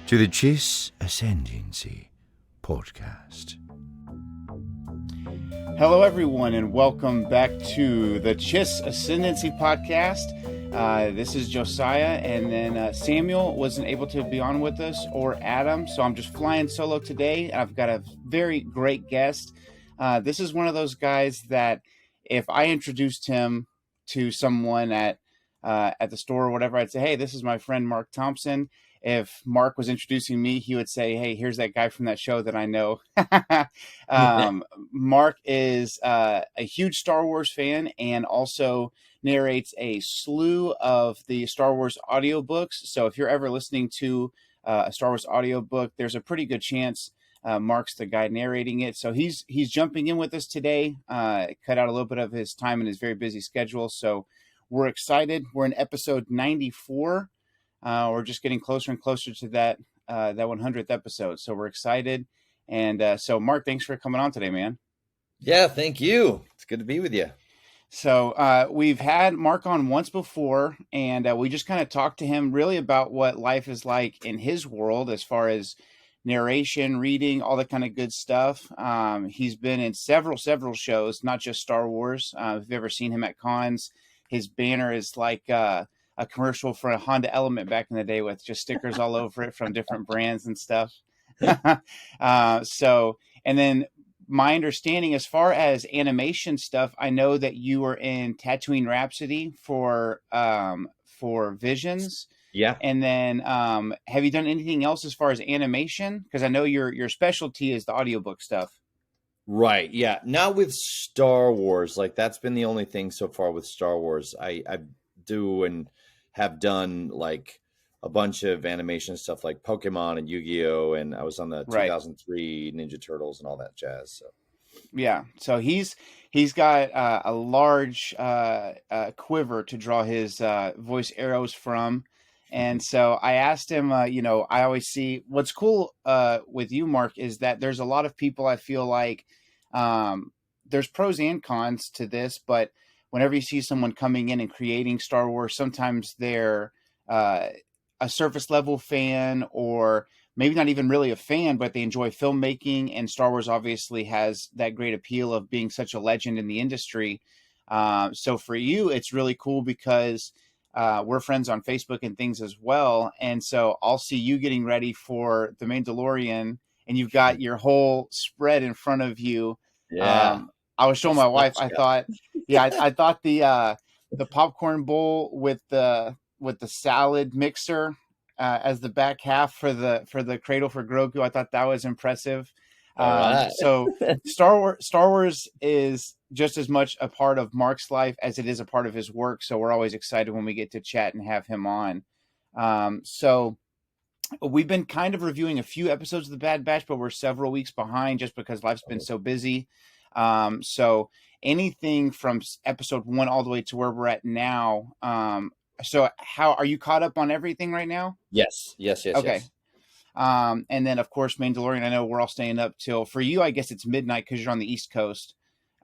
to the Chiss Ascendancy podcast. Hello, everyone, and welcome back to the Chiss Ascendancy podcast. This is Josiah, and then Samuel wasn't able to be on with us, or Adam, so I'm just flying solo today. I've got a very great guest. This is one of those guys that if I introduced him to someone at the store or whatever, I'd say, hey, this is my friend Marc Thompson. If Mark was introducing me, he would say, hey, here's that guy from that show that I know. Mark is a huge Star Wars fan and also narrates a slew of the Star Wars audiobooks. So if you're ever listening to a Star Wars audiobook, there's a pretty good chance Mark's the guy narrating it. So he's jumping in with us today, cut out a little bit of his time in his very busy schedule. So we're excited. We're in episode 94. We're just getting closer and closer to that 100th episode. So we're excited. And so, Mark, thanks for coming on today, man. Yeah, thank you. It's good to be with you. So we've had Mark on once before, and we just kind of talked to him really about what life is like in his world as far as narration, reading, all that kind of good stuff. He's been in several shows, not just Star Wars. If you've ever seen him at cons, his banner is like a commercial for a Honda Element back in the day with just stickers all over it from different brands and stuff. And then my understanding as far as animation stuff, I know that you were in Tatooine Rhapsody for Visions. Yeah. And then have you done anything else as far as animation? Because I know your specialty is the audiobook stuff. Right. Yeah. Now with Star Wars, like that's been the only thing so far with Star Wars. I do and have done like a bunch of animation stuff like Pokemon and Yu-Gi-Oh! And I was on the 2003 Ninja Turtles and all that jazz. So yeah, so he's got a large quiver to draw his voice arrows from. And so I asked him, I always see what's cool with you, Mark, is that there's a lot of people I feel like there's pros and cons to this, but whenever you see someone coming in and creating Star Wars, sometimes they're a surface level fan, or maybe not even really a fan, but they enjoy filmmaking. And Star Wars obviously has that great appeal of being such a legend in the industry. So for you, it's really cool because we're friends on Facebook and things as well. And so I'll see you getting ready for The Mandalorian, and you've got your whole spread in front of you. yeah. I was showing my wife. I thought the popcorn bowl with the salad mixer as the back half for the cradle for Grogu, I thought that was impressive. Right. So Star Wars is just as much a part of Mark's life as it is a part of his work. So we're always excited when we get to chat and have him on. So we've been kind of reviewing a few episodes of the Bad Batch, but we're several weeks behind just because life's been so busy. So anything from episode 1 all the way to where we're at now. So how are you caught up on everything right now? Yes. Okay. Yes. And then of course, Mandalorian, I know we're all staying up till, for you, I guess it's midnight because you're on the East Coast.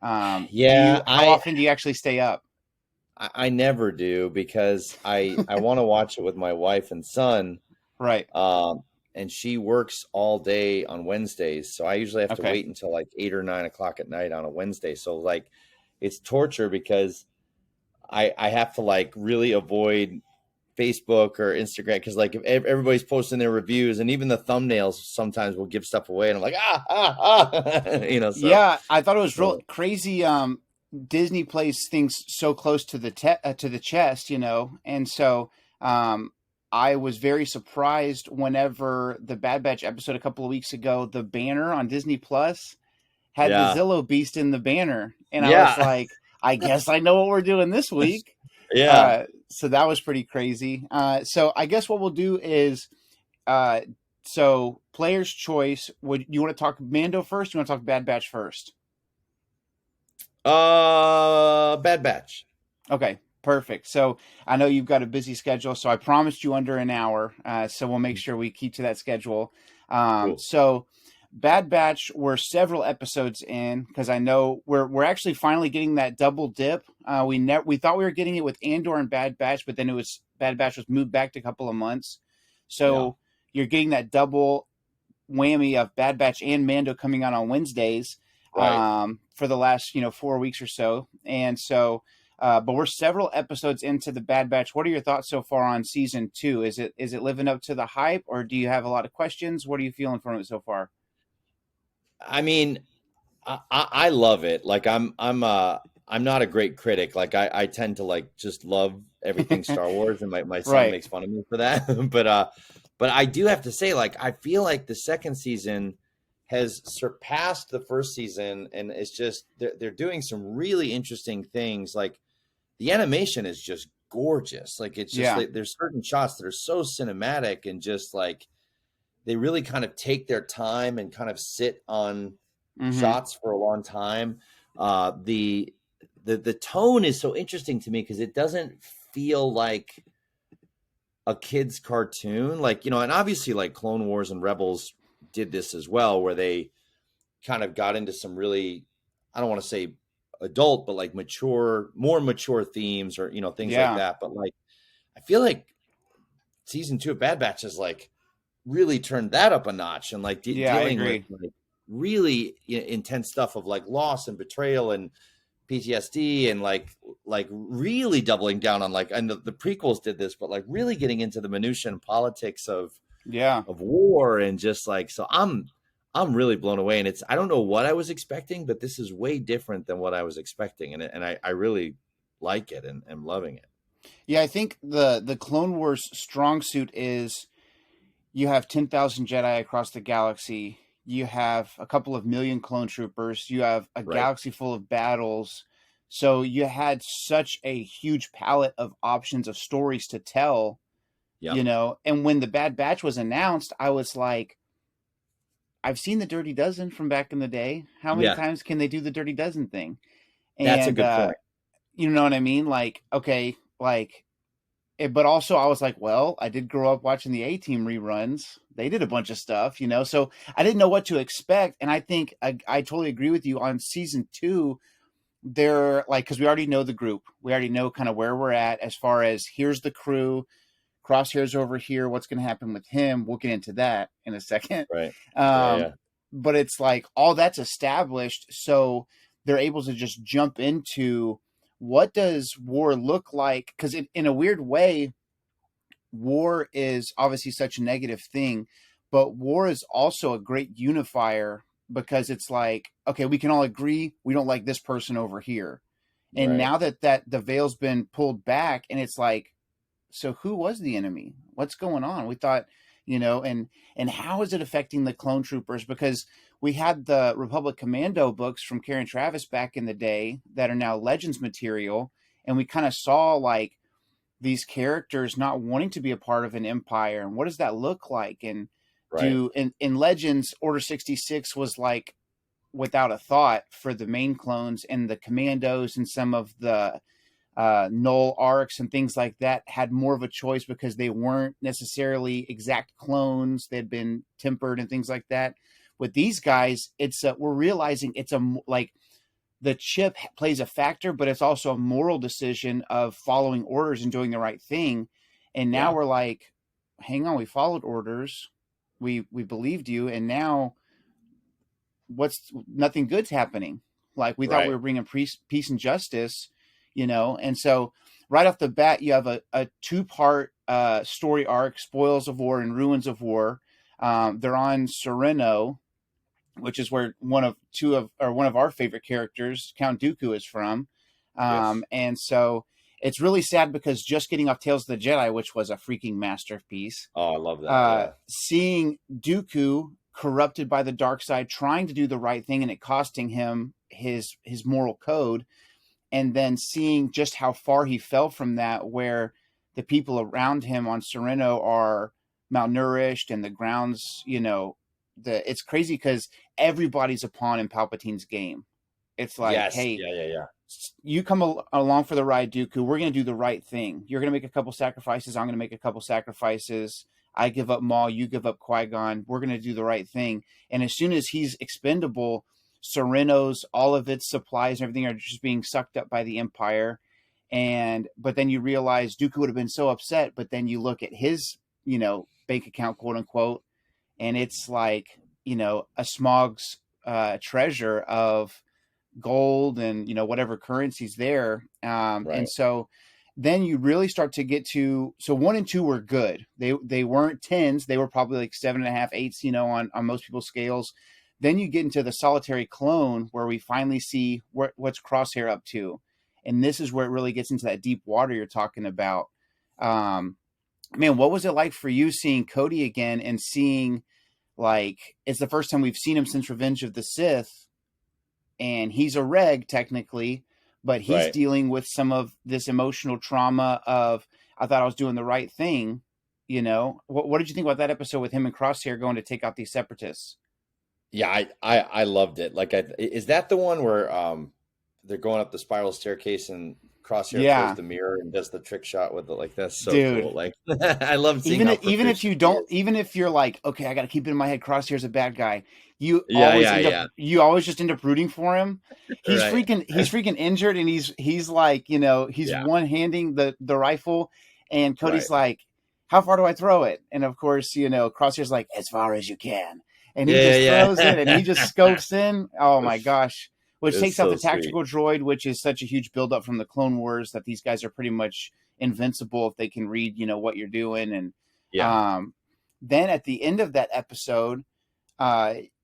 How often do you actually stay up? I never do because I want to watch it with my wife and son. Right. And she works all day on Wednesdays. So I usually have to wait until like 8 or 9 o'clock at night on a Wednesday. So like it's torture because I have to like really avoid Facebook or Instagram. Cause like if everybody's posting their reviews and even the thumbnails sometimes will give stuff away. And I'm like, So. Yeah. I thought it was real crazy. Disney plays things so close to the chest, and so, I was very surprised whenever the Bad Batch episode a couple of weeks ago, the banner on Disney Plus had the Zillow Beast in the banner. And I was like, I guess I know what we're doing this week. So that was pretty crazy. So I guess what we'll do is, so player's choice. Would you want to talk Mando first? Or you want to talk Bad Batch first? Bad Batch. Okay. Perfect. So I know you've got a busy schedule, so I promised you under an hour. So we'll make sure we keep to that schedule. Cool. So Bad Batch, we're several episodes in because I know we're actually finally getting that double dip. We thought we were getting it with Andor and Bad Batch, but then Bad Batch was moved back to a couple of months. So you're getting that double whammy of Bad Batch and Mando coming out on Wednesdays Right. for the last 4 weeks or so. And so but we're several episodes into the Bad Batch. What are your thoughts so far on season 2? Is it living up to the hype, or do you have a lot of questions? What are you feeling from it so far? I mean, I love it. Like I'm not a great critic. Like I tend to like just love everything Star Wars, and my son Right. makes fun of me for that. But I do have to say, like, I feel like the second season has surpassed the first season, and it's just they're doing some really interesting things. Like the animation is just gorgeous. Like it's just there's certain shots that are so cinematic, and just like they really kind of take their time and kind of sit on shots for a long time. The tone is so interesting to me because it doesn't feel like a kid's cartoon, like, and obviously like Clone Wars and Rebels did this as well, where they kind of got into some really, I don't want to say adult, but like more mature themes, or things like that. But like I feel like season 2 of Bad Batch is like really turned that up a notch, and like dealing with like really intense stuff of like loss and betrayal and PTSD, and like really doubling down on like, and the prequels did this, but like really getting into the minutiae and politics of war, and just like, so I'm really blown away, and I don't know what I was expecting, but this is way different than what I was expecting, and I really like it, and am loving it. Yeah, I think the Clone Wars strong suit is you have 10,000 Jedi across the galaxy. You have a couple of million clone troopers. You have a galaxy full of battles. So you had such a huge palette of options of stories to tell, And when the Bad Batch was announced, I was like, I've seen the Dirty Dozen from back in the day. How many times can they do the Dirty Dozen thing? And, that's a good point. You know what I mean? Like, okay, like, but also I was like, well, I did grow up watching the A-Team reruns. They did a bunch of stuff, so I didn't know what to expect. And I think I totally agree with you on season 2. They're like, because we already know the group. We already know kind of where we're at as far as here's the crew. Crosshair's over here. What's going to happen with him? We'll get into that in a second. Right. But it's like all that's established. So they're able to just jump into what does war look like? Because in a weird way, war is obviously such a negative thing, but war is also a great unifier because it's like, okay, we can all agree we don't like this person over here. And now that the veil's been pulled back, and it's like, so who was the enemy? What's going on? We thought, and how is it affecting the clone troopers? Because we had the Republic Commando books from Karen Travis back in the day that are now Legends material. And we kind of saw like these characters not wanting to be a part of an empire. And what does that look like? And in Legends, Order 66 was like without a thought for the main clones, and the commandos and some of the null arcs and things like that had more of a choice because they weren't necessarily exact clones. They'd been tempered and things like that. With these guys, it's we're realizing it's like the chip plays a factor, but it's also a moral decision of following orders and doing the right thing. And now we're like, hang on, we followed orders. We believed you. And now nothing good's happening. Like we thought we were bringing peace and justice, And so right off the bat, you have a 2-part story arc, Spoils of War and Ruins of War. They're on Sereno, which is where one of our favorite characters, Count Dooku, is from. And so it's really sad because just getting off Tales of the Jedi, which was a freaking masterpiece. Oh, I love that. Seeing Dooku corrupted by the dark side, trying to do the right thing, and it costing him his moral code. And then seeing just how far he fell from that, where the people around him on Sereno are malnourished, and the grounds, it's crazy because everybody's a pawn in Palpatine's game. It's like, hey, you come along for the ride, Dooku. We're going to do the right thing. You're going to make a couple sacrifices. I'm going to make a couple sacrifices. I give up Maul. You give up Qui-Gon. We're going to do the right thing. And as soon as he's expendable, Sereno's, all of its supplies and everything are just being sucked up by the Empire. But then you realize Dooku would have been so upset. But then you look at his, bank account, quote unquote. And it's like, a Smog's treasure of gold and, whatever currency's there. And so then you really start to get to, so 1 and 2 were good. They weren't 10s. They were probably like 7.5, 8s, on most people's scales. Then you get into the solitary clone where we finally see what's Crosshair up to. And this is where it really gets into that deep water you're talking about. Man, what was it like for you seeing Cody again and seeing, like, it's the first time we've seen him since Revenge of the Sith, and he's a reg technically, but he's dealing with some of this emotional trauma of, I thought I was doing the right thing. What did you think about that episode with him and Crosshair going to take out these separatists? Yeah, I loved it. Like, is that the one where they're going up the spiral staircase and Crosshair throws the mirror and does the trick shot with it? Like, that's so cool. Like, I love seeing even if you don't, even if you're like, okay, I got to keep it in my head, Crosshair's a bad guy. You always just end up rooting for him. He's freaking injured, and he's like, he's one-handing the rifle, and Cody's like, how far do I throw it? And of course, Crosshair's like, as far as you can. And he just throws it, and he just scopes in. Oh my gosh. Which takes out the tactical droid, which is such a huge buildup from the Clone Wars that these guys are pretty much invincible if they can read, what you're doing. And then at the end of that episode,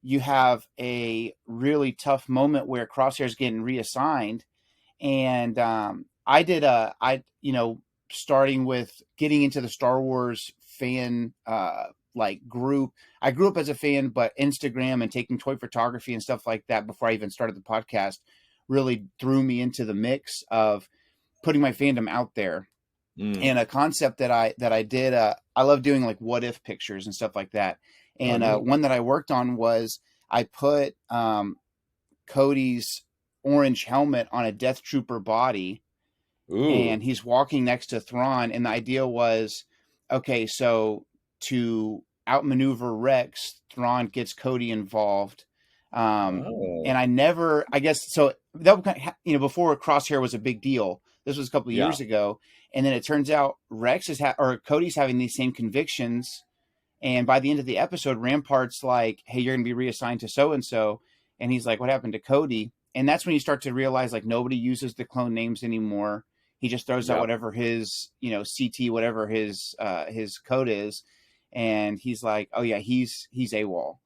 you have a really tough moment where Crosshair's getting reassigned. And starting with getting into the Star Wars fan group. I grew up as a fan, but Instagram and taking toy photography and stuff like that before I even started the podcast really threw me into the mix of putting my fandom out there. And a concept that I did, I love doing like what if pictures and stuff like that. And one that I worked on was I put Cody's orange helmet on a Death Trooper body. Ooh. And he's walking next to Thrawn. And the idea was, okay, so to outmaneuver Rex, Thrawn gets Cody involved. And I guess, so that, before Crosshair was a big deal, this was a couple of years ago. And then it turns out Cody's having these same convictions. And by the end of the episode, Rampart's like, hey, you're going to be reassigned to so-and-so. And he's like, what happened to Cody? And that's when you start to realize, like, nobody uses the clone names anymore. He just throws out whatever his, CT, whatever his code is. And he's like, oh yeah, he's AWOL.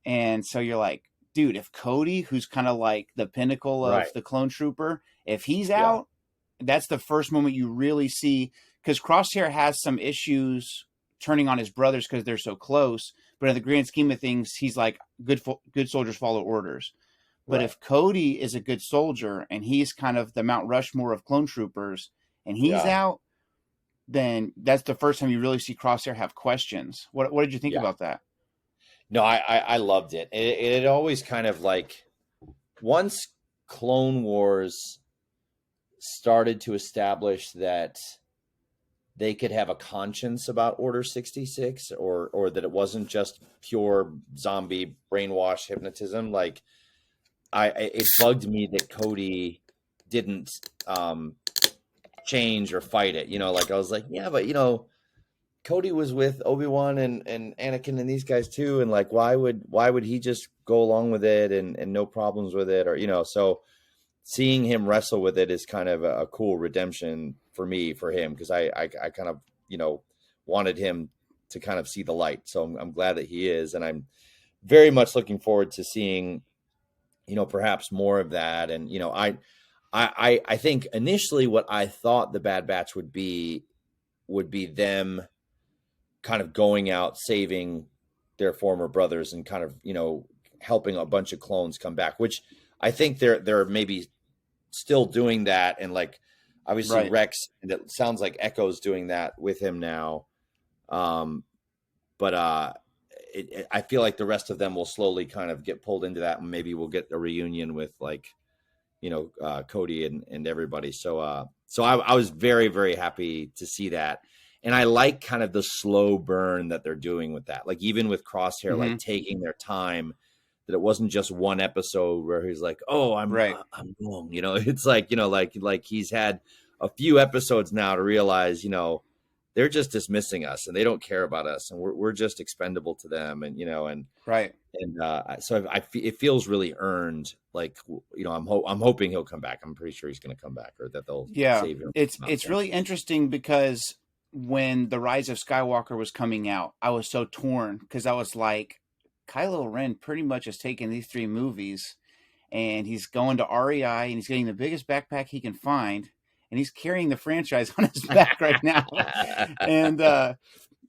And so you're like, dude, if Cody, who's kind of like the pinnacle of the clone trooper, if he's out, that's the first moment you really see, because Crosshair has some issues turning on his brothers because they're so close. But in the grand scheme of things, he's like, good soldiers follow orders. But if Cody is a good soldier and he's kind of the Mount Rushmore of clone troopers and he's out, then that's the first time you really see Crosshair have questions. What did you think about that? No, I loved it. It always kind of like, once Clone Wars started to establish that they could have a conscience about Order 66, or that it wasn't just pure zombie brainwash hypnotism. Like, it bugged me that Cody didn't change or fight it. Like, I was like, yeah, but Cody was with Obi-Wan and Anakin and these guys too, and like, why would he just go along with it and no problems with it, or so seeing him wrestle with it is kind of a cool redemption for him, because I kind of wanted him to kind of see the light. So I'm glad that he is, and I'm very much looking forward to seeing perhaps more of that. And I think initially what I thought the Bad Batch would be them kind of going out, saving their former brothers, and kind of, helping a bunch of clones come back, which I think they're maybe still doing that. And like, obviously Rex, and it sounds like Echo's doing that with him now. But I feel like the rest of them will slowly kind of get pulled into that, and maybe we'll get a reunion with like, Cody and everybody. So I was very, very happy to see that. And I like kind of the slow burn that they're doing with that. Like, even with Crosshair, like taking their time, that it wasn't just one episode where he's like, oh, I'm wrong. It's like, like he's had a few episodes now to realize, they're just dismissing us and they don't care about us and we're just expendable to them. And, right. And so it feels really earned. Like, I'm hoping he'll come back. I'm pretty sure he's going to come back, or that they'll save him. It's really interesting because when The Rise of Skywalker was coming out, I was so torn because I was like, Kylo Ren pretty much has taken these 3 movies and he's going to REI and he's getting the biggest backpack he can find and he's carrying the franchise on his back right now. And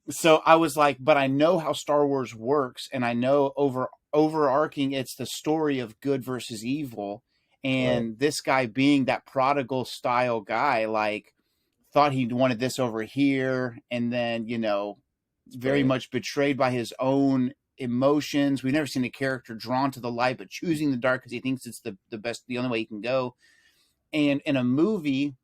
so I was like, but I know how Star Wars works, and I know overarching it's the story of good versus evil. And this guy being that prodigal style guy, like, thought he wanted this over here, and then, very much betrayed by his own emotions. We've never seen a character drawn to the light, but choosing the dark because he thinks it's the best, the only way he can go. And in a movie,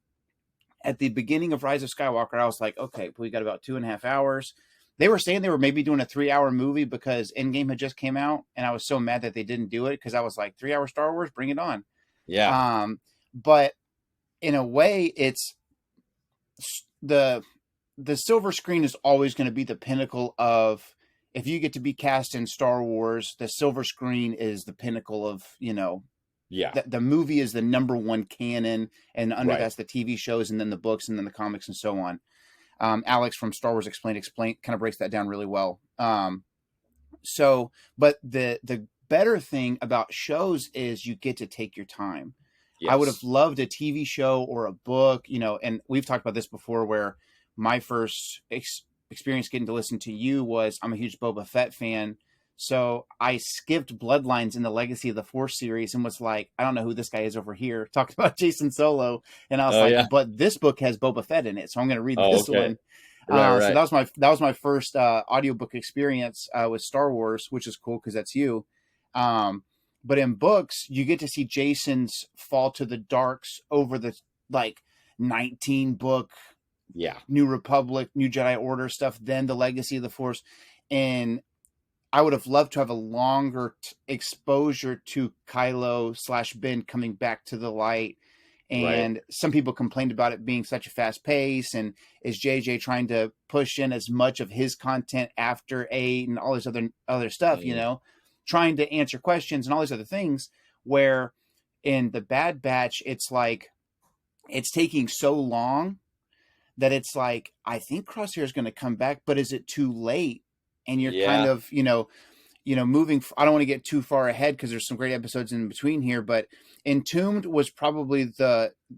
at the beginning of Rise of Skywalker, I was like, okay, we got about 2.5 hours. They were saying they were maybe doing a 3-hour movie because Endgame had just came out. And I was so mad that they didn't do it because I was like, 3-hour Star Wars, bring it on. Yeah. But in a way, it's the silver screen is always going to be the pinnacle of, if you get to be cast in Star Wars, the silver screen is the pinnacle of, the movie is the number one canon, and under that's the TV shows, and then the books, and then the comics, and so on. Alex from Star Wars Explained kind of breaks that down really well. But the better thing about shows is you get to take your time. Yes. I would have loved a TV show or a book, and we've talked about this before, where my first experience getting to listen to you was, I'm a huge Boba Fett fan. So I skipped Bloodlines in the Legacy of the Force series and was like, I don't know who this guy is over here. Talked about Jason Solo. And I was but this book has Boba Fett in it. So I'm going to read this one. Right. So that was my first audiobook experience with Star Wars, which is cool because that's you. But in books, you get to see Jason's fall to the darks over the 19 book, New Republic, New Jedi Order stuff, then the Legacy of the Force. And I would have loved to have a longer exposure to Kylo/Ben coming back to the light. And some people complained about it being such a fast pace. And is JJ trying to push in as much of his content after 8 and all this other stuff, trying to answer questions and all these other things, where in the Bad Batch, it's like, it's taking so long that it's like, I think Crosshair is going to come back, but is it too late? And you're kind of, moving. I don't want to get too far ahead because there's some great episodes in between here, but Entombed was probably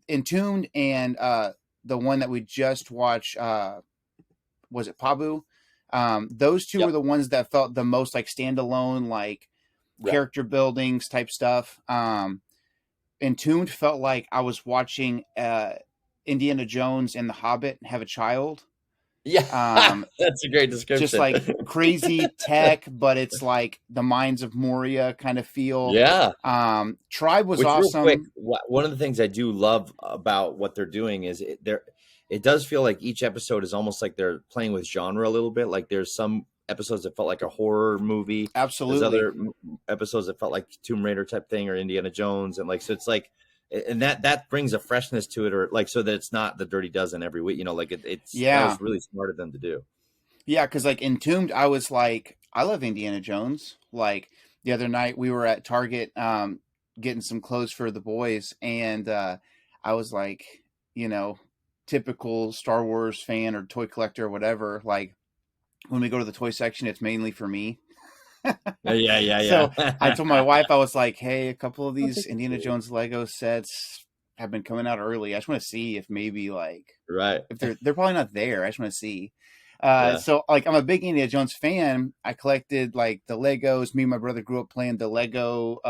Entombed and the one that we just watched, was it Pabu? Those two were the ones that felt the most like standalone, like character buildings type stuff. Entombed felt like I was watching Indiana Jones and The Hobbit have a child. Yeah, that's a great description. Just like crazy tech, but it's like the Mines of Moria kind of feel. Yeah. Tribe was awesome. Real quick, one of the things I do love about what they're doing is it does feel like each episode is almost like they're playing with genre a little bit. Like there's some episodes that felt like a horror movie. Absolutely. There's other episodes that felt like Tomb Raider type thing or Indiana Jones, and so it's like. And that brings a freshness to it, or so that it's not the Dirty Dozen every week, it's that was really smart of them to do. Yeah, because Entombed, I was like, I love Indiana Jones. Like the other night, we were at Target getting some clothes for the boys, and I was like, typical Star Wars fan or toy collector or whatever. Like when we go to the toy section, it's mainly for me. Yeah. So I told my wife, I was like, hey, a couple of these Indiana Jones Lego sets have been coming out early. I just want to see if maybe if they're probably not there. I just want to see. So I'm a big Indiana Jones fan. I collected the Legos. Me and my brother grew up playing the Lego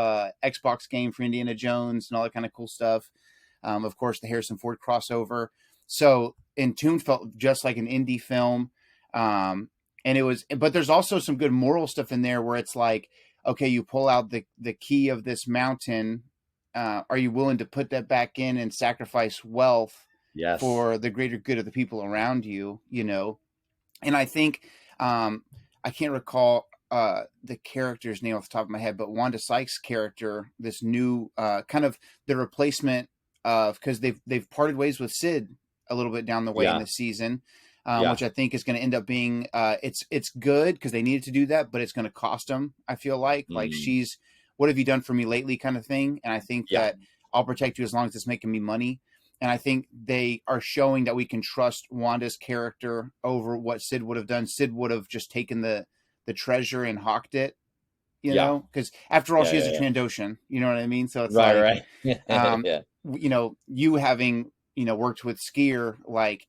Xbox game for Indiana Jones and all that kind of cool stuff. Of course, the Harrison Ford crossover. So Entombed felt just like an indie film. And it was, but there's also some good moral stuff in there where it's like, okay, you pull out the key of this mountain. Are you willing to put that back in and sacrifice wealth for the greater good of the people around you, And I think, I can't recall the character's name off the top of my head, but Wanda Sykes' character, this new kind of the replacement of, because they've parted ways with Sid a little bit down the way in this season. which I think is going to end up being it's good because they needed to do that, but it's going to cost them. I feel like she's what have you done for me lately kind of thing, and I think that I'll protect you as long as it's making me money. And I think they are showing that we can trust Wanda's character over what Sid would have done. Sid would have just taken the treasure and hawked it, you know, because after all, she is a Trandoshan. You know what I mean? So it's right. You know, you having, you know, worked with Skier, like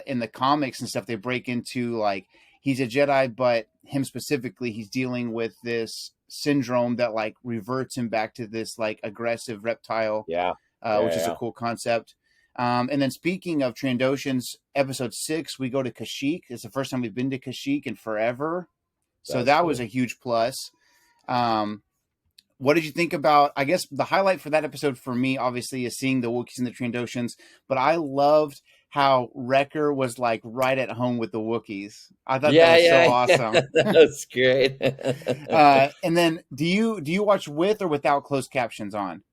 in the comics and stuff, they break into like he's a Jedi, but him specifically, he's dealing with this syndrome that like reverts him back to this like aggressive reptile, which is a cool concept. And then speaking of Trandoshans, episode 6, we go to Kashyyyk. It's the first time we've been to Kashyyyk in forever. So that was a huge plus. What did you think about, I guess the highlight for that episode for me, obviously, is seeing the Wookiees and the Trandoshans, but I loved how Wrecker was like right at home with the Wookiees. I thought that was so awesome. That's great. And then do you watch with or without closed captions on?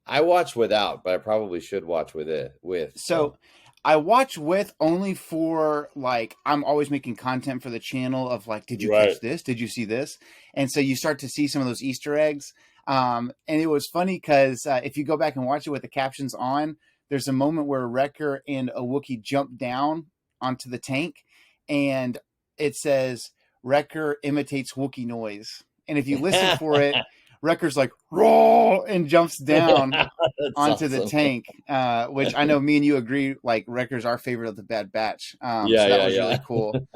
I watch without, but I probably should watch with it. So I watch with only for like, I'm always making content for the channel of like, did you catch this? Did you see this? And so you start to see some of those Easter eggs. And it was funny because if you go back and watch it with the captions on, there's a moment where Wrecker and a Wookiee jump down onto the tank and it says Wrecker imitates Wookiee noise. And if you listen for it, Wrecker's like, roll, and jumps down onto the tank, which I know me and you agree, like, Wrecker's our favorite of the Bad Batch. So that was really cool.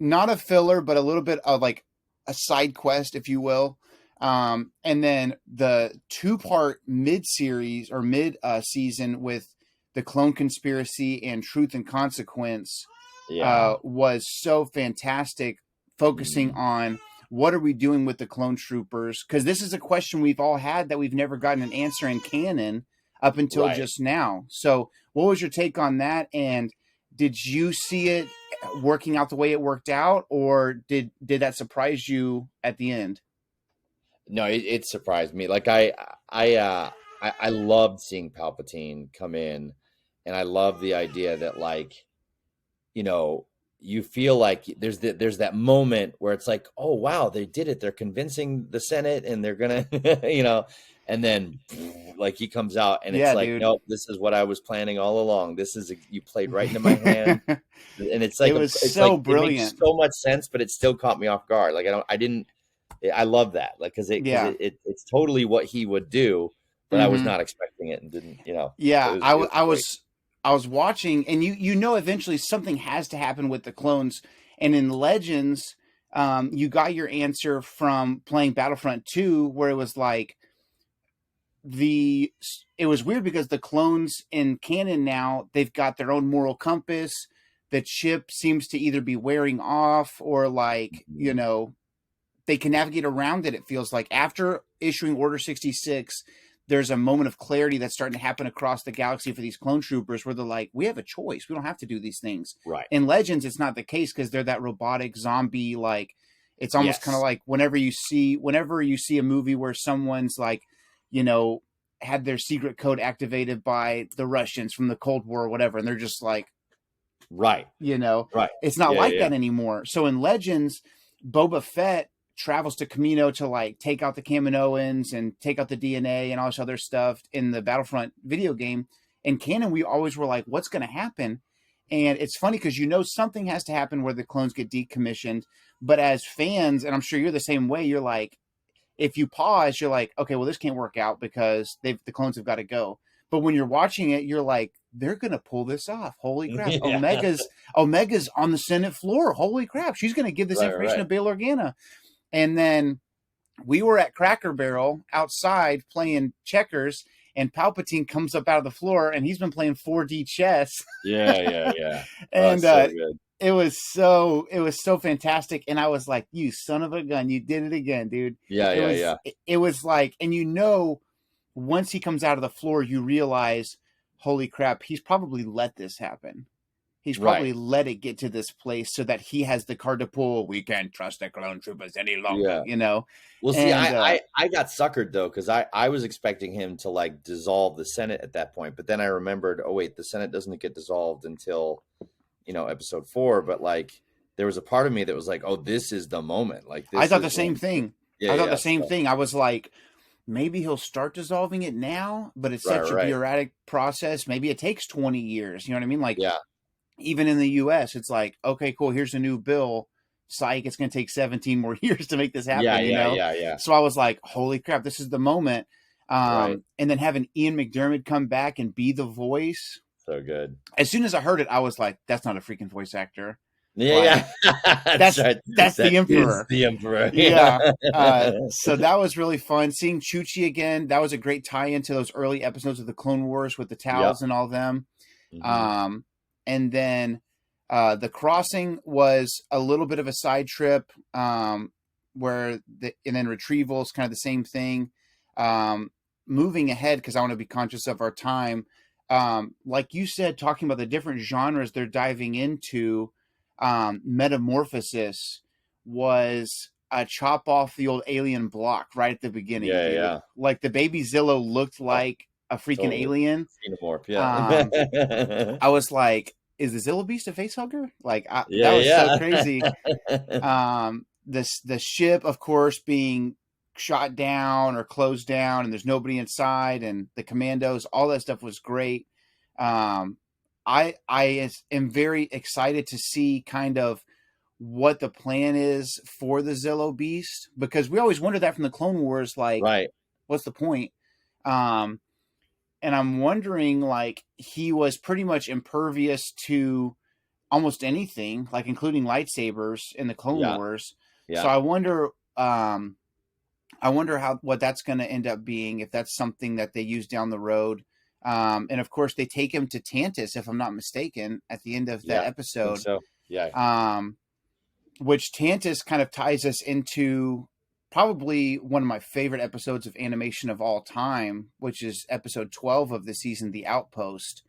Not a filler, but a little bit of, like, a side quest, if you will. And then the 2-part mid-series, or mid-season with the Clone Conspiracy and Truth and Consequence was so fantastic, focusing on what are we doing with the clone troopers? Because this is a question we've all had that we've never gotten an answer in canon up until just now. So what was your take on that? And did you see it working out the way it worked out? Or did that surprise you at the end? No, it surprised me. Like I loved seeing Palpatine come in, and I love the idea that, like, you know, you feel like there's that moment where it's like, oh wow, they did it. They're convincing the Senate, and they're gonna, you know, and then like he comes out, and it's like, nope, this is what I was planning all along. This is you played right into my hand, and it's like it's so brilliant. It makes so much sense, but it still caught me off guard. Like I love that, like because it's totally what he would do, but I was not expecting it and didn't, you know. Yeah, I was watching, and you know eventually something has to happen with the clones. And in Legends, you got your answer from playing Battlefront 2, where it was like it was weird because the clones in canon now, they've got their own moral compass. The chip seems to either be wearing off or like, you know, they can navigate around it. It feels like after issuing Order 66, there's a moment of clarity that's starting to happen across the galaxy for these clone troopers where they're like, we have a choice. We don't have to do these things. Right. In Legends, it's not the case because they're that robotic zombie, like it's almost kind of like whenever you see a movie where someone's like, you know, had their secret code activated by the Russians from the Cold War or whatever. And they're just like, you know, it's not that anymore. So in Legends, Boba Fett travels to Kamino to like take out the Kaminoans and take out the DNA and all this other stuff in the Battlefront video game. In canon, we always were like, what's going to happen? And it's funny because you know something has to happen where the clones get decommissioned. But as fans, and I'm sure you're the same way, you're like, if you pause, you're like, okay, well, this can't work out because the clones have got to go. But when you're watching it, you're like, they're going to pull this off. Holy crap. Omega's on the Senate floor. Holy crap. She's going to give this information to Bail Organa. And then we were at Cracker Barrel outside playing checkers, and Palpatine comes up out of the floor, and he's been playing 4D chess. Yeah. And so it was so fantastic. And I was like, you son of a gun, you did it again, dude. It was like, and you know, once he comes out of the floor, you realize, holy crap, he's probably let this happen. He's probably let it get to this place so that he has the card to pull. We can't trust the clone troopers any longer, you know? Well, see, and, I got suckered, though, because I was expecting him to, like, dissolve the Senate at that point. But then I remembered, oh, wait, the Senate doesn't get dissolved until, episode 4. But, like, there was a part of me that was like, oh, this is the moment. Like, this I thought the same thing. I thought the same thing. I was like, maybe he'll start dissolving it now, but it's such a bureaucratic process. Maybe it takes 20 years. You know what I mean? Like, even in the U.S., it's like, okay, cool, here's a new bill. Psych, it's going to take 17 more years to make this happen. Yeah. So I was like, holy crap, this is the moment. And then having Ian McDermott come back and be the voice. So good. As soon as I heard it, I was like, that's not a freaking voice actor. Yeah, that's the Emperor. The Emperor. Yeah. So that was really fun. Seeing Chuchi again, that was a great tie-in to those early episodes of the Clone Wars with the Tals and all them. Mm-hmm. And then the crossing was a little bit of a side trip, and then retrieval is kind of the same thing. Moving ahead, because I want to be conscious of our time. Like you said, talking about the different genres they're diving into, Metamorphosis was a chop off the old alien block right at the beginning. Yeah. Like the baby Zillo looked like a freaking alien. Xenomorph, yeah. I was like, is the Zillo Beast a facehugger? Like, that was so crazy. The ship, of course, being shot down or closed down, and there's nobody inside, and the commandos, all that stuff was great. I am very excited to see kind of what the plan is for the Zillo Beast, because we always wondered that from the Clone Wars, like, what's the point? And I'm wondering, like, he was pretty much impervious to almost anything, like including lightsabers in the Clone Wars. Yeah. So I wonder what that's going to end up being, if that's something that they use down the road. And of course, they take him to Tantus, if I'm not mistaken, at the end of that episode. So which Tantus kind of ties us into probably one of my favorite episodes of animation of all time, which is episode 12 of the season, The Outpost.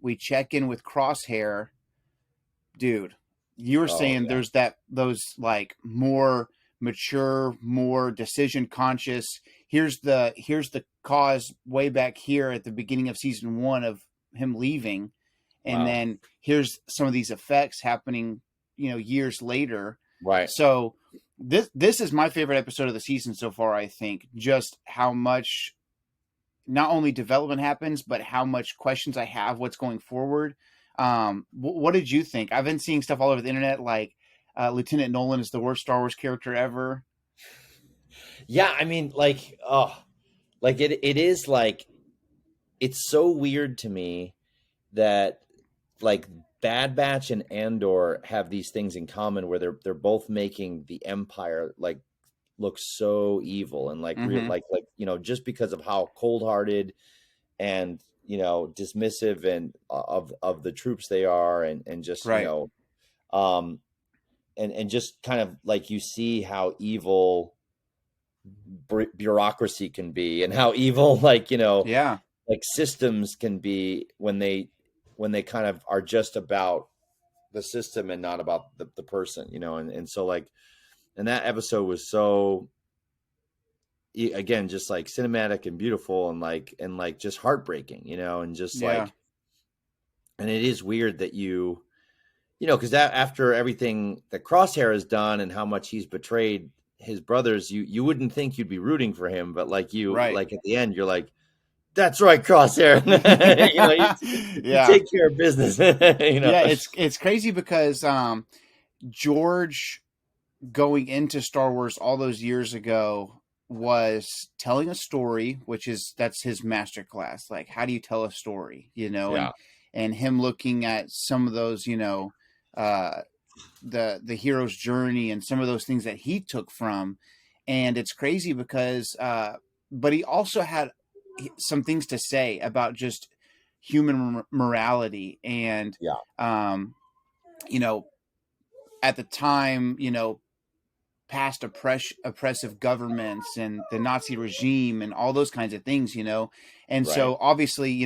We check in with Crosshair. Dude, you were saying there's those like more mature, more decision conscious. Here's the cause way back here at the beginning of season 1 of him leaving. And then here's some of these effects happening, years later. Right. So this is my favorite episode of the season so far, I think. Just how much not only development happens, but how much questions I have, what's going forward. What did you think? I've been seeing stuff all over the internet like Lieutenant Nolan is the worst Star Wars character ever. Yeah, I mean, it is like, it's so weird to me that like Bad Batch and Andor have these things in common where they're both making the Empire like look so evil and like real, like just because of how cold-hearted and dismissive and of the troops they are, and just and just kind of like you see how evil bureaucracy can be, and how evil like systems can be when they kind of are just about the system and not about the person, and so like, and that episode was so, again, just like cinematic and beautiful and like just heartbreaking, and just like, and it is weird that because that after everything that Crosshair has done and how much he's betrayed his brothers, you wouldn't think you'd be rooting for him, but like like at the end, you're like, that's right, Crosshair. You take care of business. Yeah, it's crazy because George going into Star Wars all those years ago was telling a story, that's his masterclass. Like, how do you tell a story? And him looking at some of those, the hero's journey and some of those things that he took from, and it's crazy because, but he also had some things to say about just human morality and, at the time, past oppressive governments and the Nazi regime and all those kinds of things, and so obviously,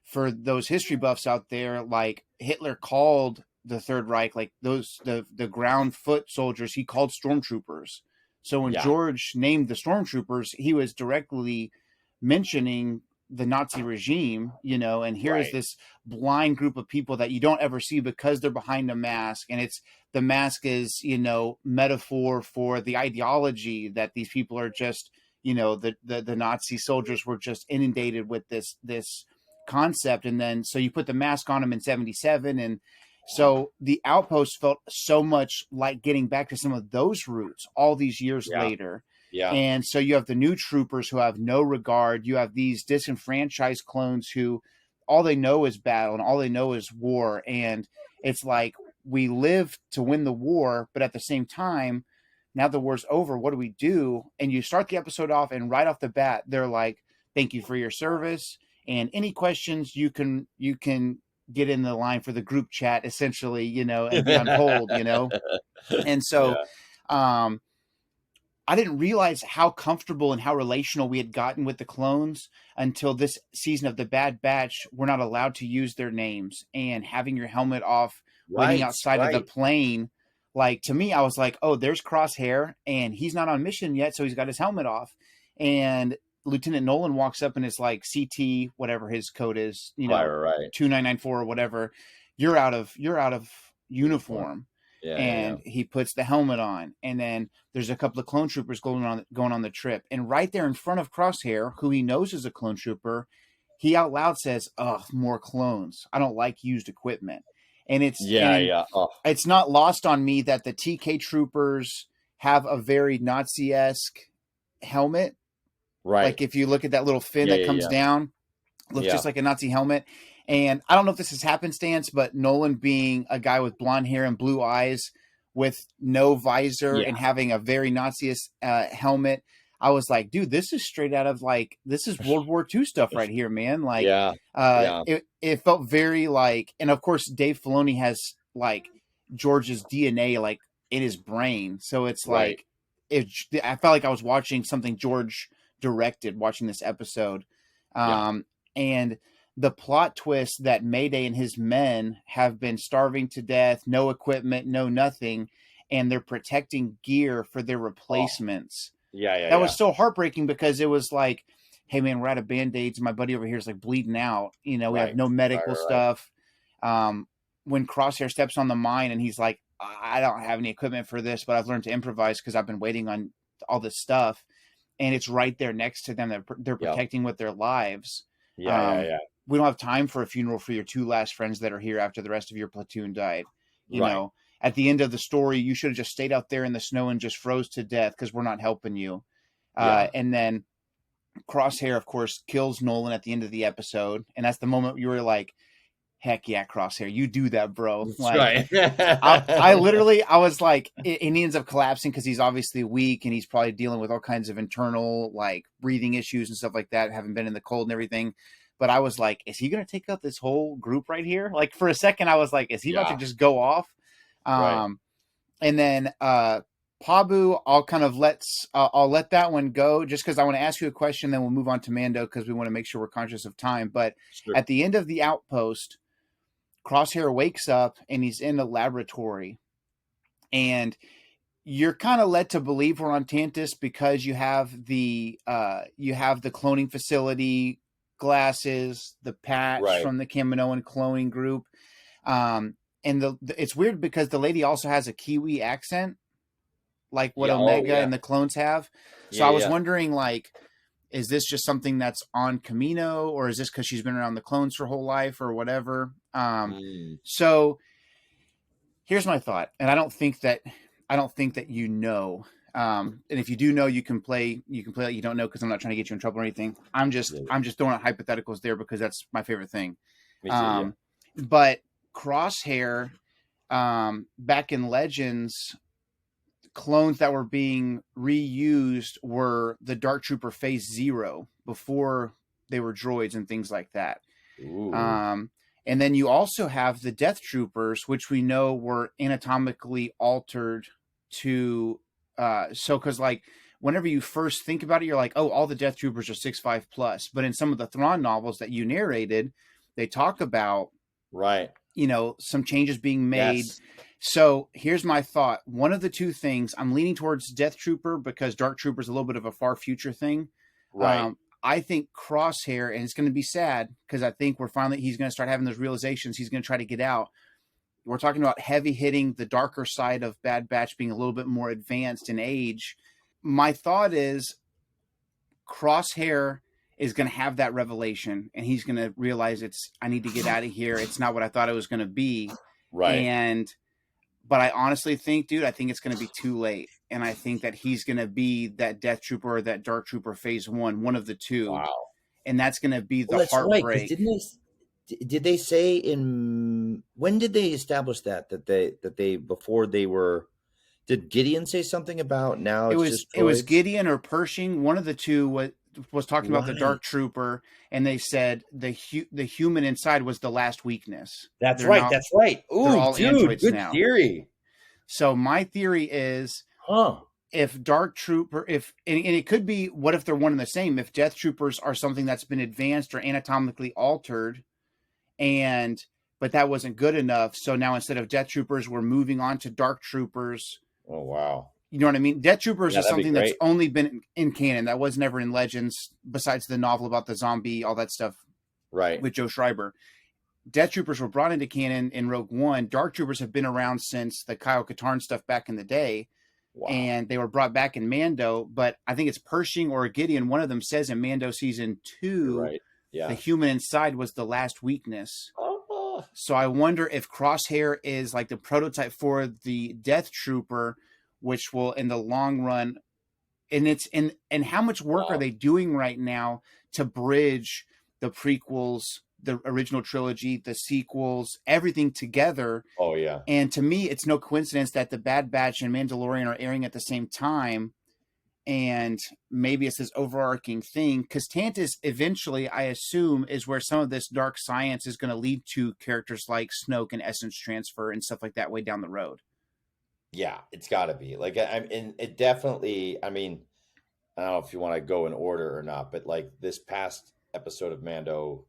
for those history buffs out there, like Hitler called the Third Reich, like the ground foot soldiers, he called stormtroopers. So when George named the stormtroopers, he was directly mentioning the Nazi regime, and here is this blind group of people that you don't ever see because they're behind a mask. And the mask is, metaphor for the ideology that these people are just, the Nazi soldiers were just inundated with this concept. And then, so you put the mask on them in 1977. And so the Outpost felt so much like getting back to some of those roots all these years later. Yeah. And so you have the new troopers who have no regard. You have these disenfranchised clones who all they know is battle and all they know is war. And it's like, we live to win the war, but at the same time, now the war's over, what do we do? And you start the episode off, and right off the bat, they're like, thank you for your service. And any questions you can get in the line for the group chat, essentially, and be on hold, And so, I didn't realize how comfortable and how relational we had gotten with the clones until this season of the Bad Batch. We're not allowed to use their names, and having your helmet off, waiting outside of the plane. Like, to me, I was like, oh, there's Crosshair, and he's not on mission yet, so he's got his helmet off. And Lieutenant Nolan walks up and is like, CT, whatever his code is, 2994 or whatever. You're out of uniform. Yeah, he puts the helmet on, and then there's a couple of clone troopers going on the trip, and right there in front of Crosshair, who he knows is a clone trooper, he out loud says, "Ugh, more clones. I don't like used equipment." And it's it's not lost on me that the TK troopers have a very Nazi-esque helmet, right? Like if you look at that little fin that comes down, looks just like a Nazi helmet. And I don't know if this is happenstance, but Nolan being a guy with blonde hair and blue eyes with no visor and having a very Nazi helmet, I was like, dude, this is straight out of this is World War II stuff right here, man. Like, it felt very like, and of course, Dave Filoni has like George's DNA like in his brain. So it's like, I felt like I was watching something George directed watching this episode. And the plot twist that Mayday and his men have been starving to death, no equipment, no nothing, and they're protecting gear for their replacements. That was so heartbreaking because it was like, hey man, we're out of Band-Aids. My buddy over here is like bleeding out. We have no medical stuff. When Crosshair steps on the mine and he's like, I don't have any equipment for this, but I've learned to improvise because I've been waiting on all this stuff. And it's right there next to them that they're protecting with their lives. We don't have time for a funeral for your two last friends that are here after the rest of your platoon died. You know, at the end of the story, you should have just stayed out there in the snow and just froze to death because we're not helping you. And then Crosshair, of course, kills Nolan at the end of the episode. And that's the moment you were like, heck yeah, Crosshair, you do that, bro. That's like, I was like, and he ends up collapsing because he's obviously weak and he's probably dealing with all kinds of internal like breathing issues and stuff like that, having been in the cold and everything. But I was like, is he going to take out this whole group right here? Like for a second, I was like, is he about to just go off? And then Pabu, I'll let that one go just because I want to ask you a question. Then we'll move on to Mando because we want to make sure we're conscious of time. But at the end of the Outpost, Crosshair wakes up and he's in a laboratory, and you're kind of led to believe we're on Tantus because you have the cloning facility glasses, the patch from the Kaminoan cloning group. And it's weird because the lady also has a Kiwi accent, like what Omega and the clones have. So I was wondering, like, is this just something that's on Kamino, or is this because she's been around the clones her whole life or whatever? So here's my thought. And I don't think that you know. And if you do know, you can play like you don't know, because I'm not trying to get you in trouble or anything. I'm just throwing out hypotheticals there because that's my favorite thing. But Crosshair, back in Legends, clones that were being reused were the Dark Trooper Phase 0 before they were droids and things like that. And then you also have the Death Troopers, which we know were anatomically altered to because like whenever you first think about it, you're like, oh, all the Death Troopers are 6'5" plus. But in some of the Thrawn novels that you narrated, they talk about, right, some changes being made. yes, So here's my thought. One of the two things, I'm leaning towards Death Trooper because Dark Trooper is a little bit of a far future thing. right. I think Crosshair, and it's going to be sad because I think he's going to start having those realizations. He's going to try to get out. We're talking about heavy hitting the darker side of Bad Batch being a little bit more advanced in age. My thought is Crosshair is going to have that revelation and he's going to realize I need to get out of here. It's not what I thought it was going to be. Right. But I honestly think, dude, I think it's going to be too late. And I think that he's going to be that Death Trooper or that Dark Trooper phase one of the two. Wow. And that's going to be the That's heartbreak. right. Did they say when did they establish that they before they were, did Gideon say something about now it was Gideon or Pershing, one of the two was talking about the Dark Trooper, and they said the human inside was the last weakness. That's right. Ooh, dude, good now. theory. So my theory is, if Dark Trooper, and it could be, what if they're one and the same? If Death Troopers are something that's been advanced or anatomically altered, but that wasn't good enough, so now instead of Death Troopers, we're moving on to Dark Troopers. Oh wow. You know what I mean? Death Troopers is something that's only been in canon. That was never in Legends, besides the novel about the zombie, all that stuff. Right. With Joe Schreiber. Death Troopers were brought into canon in Rogue One. Dark Troopers have been around since the Kyle Katarn stuff back in the day. Wow. And they were brought back in Mando. But I think it's Pershing or Gideon. One of them says in Mando season 2, right. Yeah. The human inside was the last weakness. So I wonder if Crosshair is like the prototype for the Death Trooper, which will, in the long run, and how much work are they doing right now to bridge the prequels, the original trilogy, the sequels, everything together? Oh yeah. And to me, it's no coincidence that the Bad Batch and Mandalorian are airing at the same time. And maybe it's this overarching thing, because Tantus eventually, I assume, is where some of this dark science is going to lead to characters like Snoke and essence transfer and stuff like that way down the road. Yeah, it's got to be. Like, and it definitely, I mean, I don't know if you want to go in order or not, but like this past episode of Mando,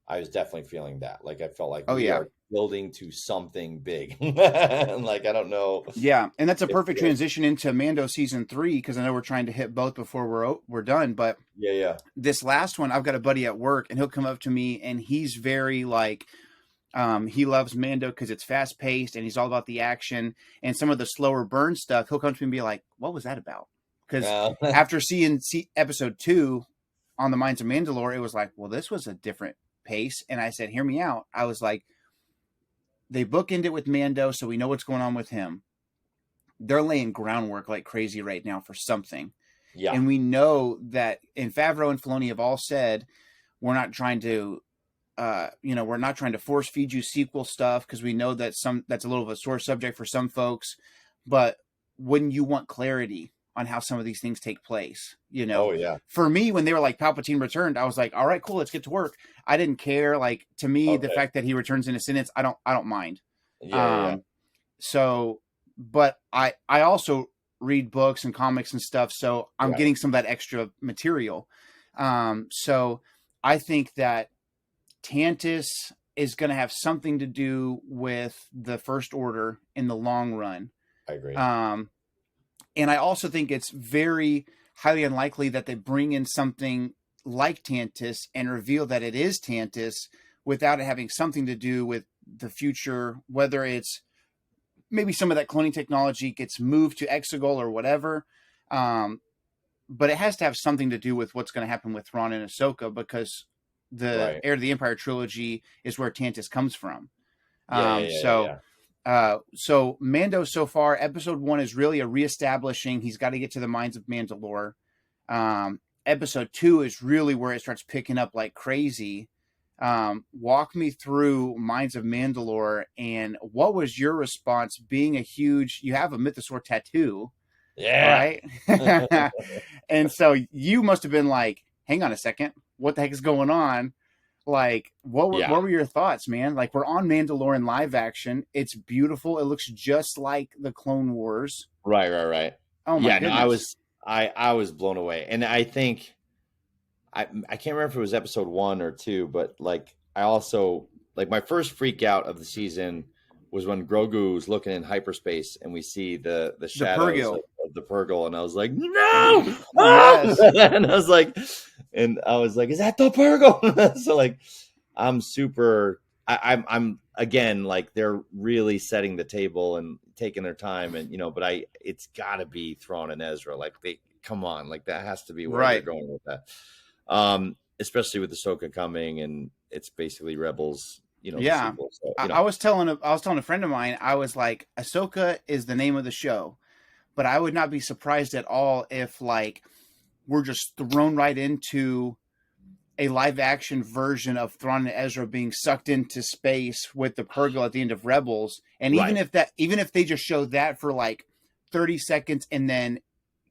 I was definitely feeling that. Like, I felt like we are building to something big. Like, I don't know. Yeah, and that's a perfect transition into Mando season 3, because I know we're trying to hit both before we're done. But yeah, this last one, I've got a buddy at work, and he'll come up to me, and he's very like, he loves Mando because it's fast paced, and he's all about the action and some of the slower burn stuff. He'll come to me and be like, "What was that about?" Because after seeing episode 2 on the Minds of Mandalore, it was like, well, this was a different pace. And I said, hear me out. I was like, they bookend it with Mando, so we know what's going on with him. They're laying groundwork like crazy right now for something. Yeah. And we know that, and Favreau and Filoni have all said, we're not trying to, we're not trying to force feed you sequel stuff, because we know that that's a little of a sore subject for some folks. But wouldn't you want clarity on how some of these things take place? Oh yeah. For me, when they were like Palpatine returned, I was like, all right, cool, let's get to work. I didn't care. Like, to me, the fact that he returns in a sentence, I don't mind. Yeah. So, but I also read books and comics and stuff, so I'm getting some of that extra material. So I think that Tantus is going to have something to do with the First Order in the long run. I agree. And I also think it's very highly unlikely that they bring in something like Tantus and reveal that it is Tantus without it having something to do with the future, whether it's maybe some of that cloning technology gets moved to Exegol or whatever. But it has to have something to do with what's going to happen with Thrawn and Ahsoka, because the Heir to the Empire trilogy is where Tantus comes from. So Mando so far, episode 1 is really a reestablishing. He's got to get to the Minds of Mandalore. Episode 2 is really where it starts picking up like crazy. Walk me through Minds of Mandalore, and what was your response being you have a Mythosaur tattoo. Yeah. Right. And so you must have been like, hang on a second, what the heck is going on? Like, what were your thoughts, man? Like, we're on Mandalorian live action. It's beautiful. It looks just like the Clone Wars. Right. Oh my goodness. No, I was blown away. And I think I can't remember if it was episode 1 or 2, but like I also like my first freak out of the season was when Grogu was looking in hyperspace and we see the shadows of the Purgle, and I was like, no, Yes. and I was like, is that the Purgle? So like, I'm super. I'm again like they're really setting the table and taking their time, and but it's got to be Thrawn and Ezra. Like come on, like that has to be where they're going with that. Especially with Ahsoka coming, and it's basically Rebels. Yeah. The sequel, so, I was telling a friend of mine, I was like, Ahsoka is the name of the show, but I would not be surprised at all if like we're just thrown right into a live action version of Thrawn and Ezra being sucked into space with the Purgle at the end of Rebels. And even if they just show that for like 30 seconds and then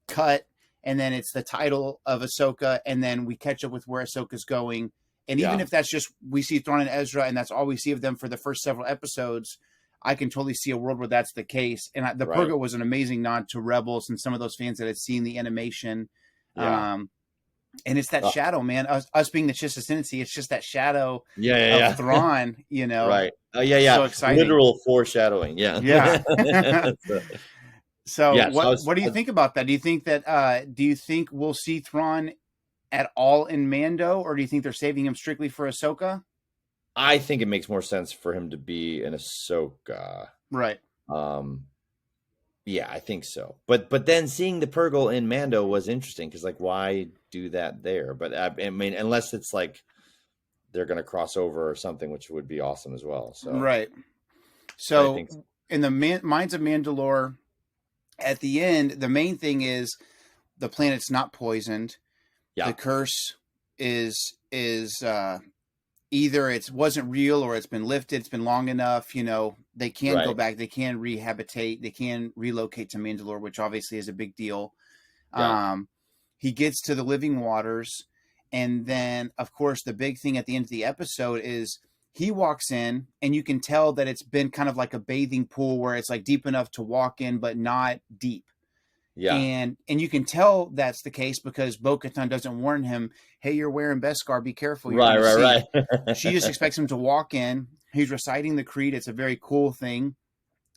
cut, and then it's the title of Ahsoka, and then we catch up with where Ahsoka's going. And even if that's just, we see Thrawn and Ezra and that's all we see of them for the first several episodes, I can totally see a world where that's the case. And the Purgle was an amazing nod to Rebels and some of those fans that had seen the animation. Yeah. And it's that shadow, man. Us being the Chiss Ascendancy, it's just that shadow of Thrawn, Right. Oh, yeah. So exciting. Literal foreshadowing. Yeah. Yeah. So what do you think about that? Do you think we'll see Thrawn at all in Mando, or do you think they're saving him strictly for Ahsoka? I think it makes more sense for him to be in Ahsoka. Right. Yeah, I think so. But then seeing the Purgle in Mando was interesting because like why do that there? But I mean, unless it's like they're going to cross over or something, which would be awesome as well. So right. So in the Mines of Mandalore, at the end, the main thing is the planet's not poisoned. Yeah. The curse is either it wasn't real or it's been lifted. It's been long enough. They can go back. They can rehabilitate. They can relocate to Mandalore, which obviously is a big deal. Yeah. He gets to the living waters. And then, of course, the big thing at the end of the episode is he walks in and you can tell that it's been kind of like a bathing pool where it's like deep enough to walk in, but not deep. Yeah. And you can tell that's the case because Bo-Katan doesn't warn him, hey, you're wearing Beskar, be careful. Right. She just expects him to walk in. He's reciting the creed. It's a very cool thing.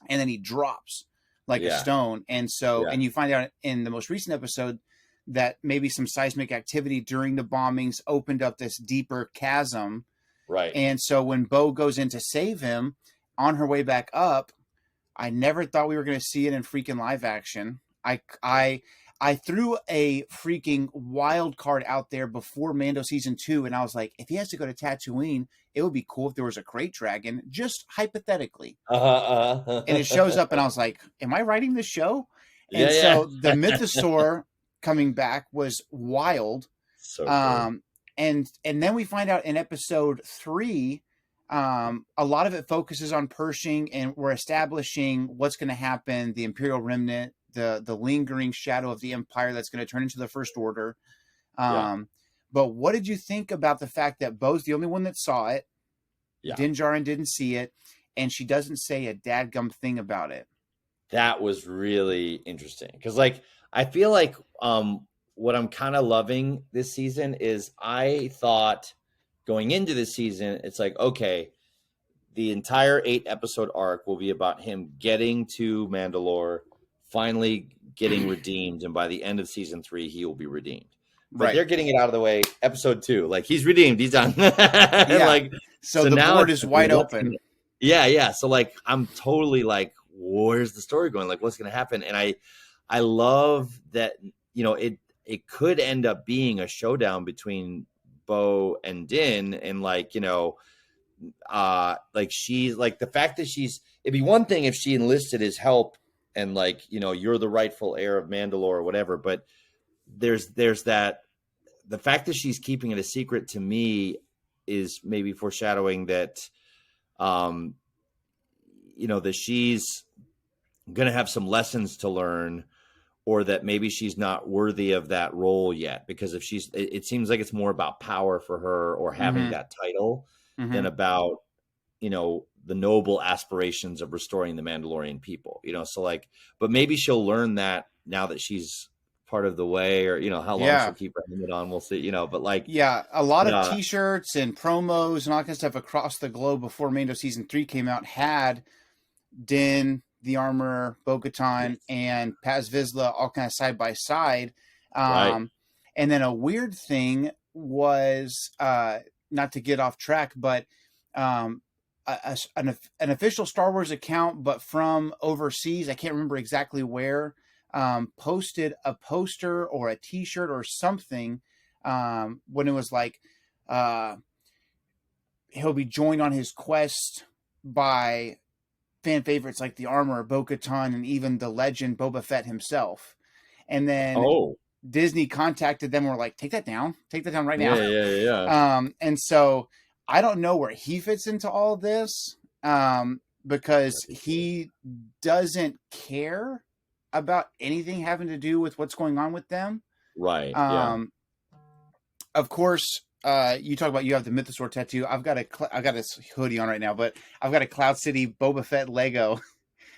And then he drops like a stone. And so, and you find out in the most recent episode that maybe some seismic activity during the bombings opened up this deeper chasm. Right. And so when Bo goes in to save him on her way back up, I never thought we were going to see it in freaking live action. I threw a freaking wild card out there before Mando season 2, and I was like, if he has to go to Tatooine, it would be cool if there was a crate dragon, just hypothetically. And it shows up, and I was like, am I writing this show? And so the Mythosaur coming back was wild. So cool. And then we find out in episode 3, a lot of it focuses on Pershing, and we're establishing what's going to happen, the Imperial Remnant, the lingering shadow of the Empire that's going to turn into the First Order. But what did you think about the fact that Bo's the only one that saw it? Yeah. Din Djarin didn't see it, and she doesn't say a dadgum thing about it. That was really interesting because, like, I feel like what I'm kind of loving this season is I thought going into this season, it's like, okay, the entire 8-episode arc will be about him getting to Mandalore, finally getting redeemed, and by the end of season 3 he will be redeemed. But they're getting it out of the way. Episode 2, like, he's redeemed, he's done. Like, so the now board is wide open. So like I'm totally like, where's the story going? Like, what's going to happen? And I love that, it could end up being a showdown between Bo and Din, and like, like she's like, the fact that it'd be one thing if she enlisted his help and like, you're the rightful heir of Mandalore or whatever. But there's that, the fact that she's keeping it a secret to me is maybe foreshadowing that, that she's going to have some lessons to learn, or that maybe she's not worthy of that role yet. Because if it seems like it's more about power for her or having that title than about, the noble aspirations of restoring the Mandalorian people, so like, but maybe she'll learn that now that she's part of the way, or how long she'll keep her helmet on. We'll see. But like, a lot of T-shirts and promos and all kind of stuff across the globe before Mando season 3 came out had Din, the Armorer, Bo-Katan, and Paz Vizsla all kind of side by side. Right. And then a weird thing was, not to get off track, but an official Star Wars account, but from overseas, I can't remember exactly where, posted a poster or a T-shirt or something when it was like he'll be joined on his quest by fan favorites like the Armorer, Bo-Katan, and even the legend Boba Fett himself. And then Disney contacted them and were like, take that down right now. Yeah. And so I don't know where he fits into all this, because he doesn't care about anything having to do with what's going on with them. Right. Of course, you talk about you have the Mythosaur tattoo. I've got a hoodie on right now, but I've got a Cloud City Boba Fett Lego.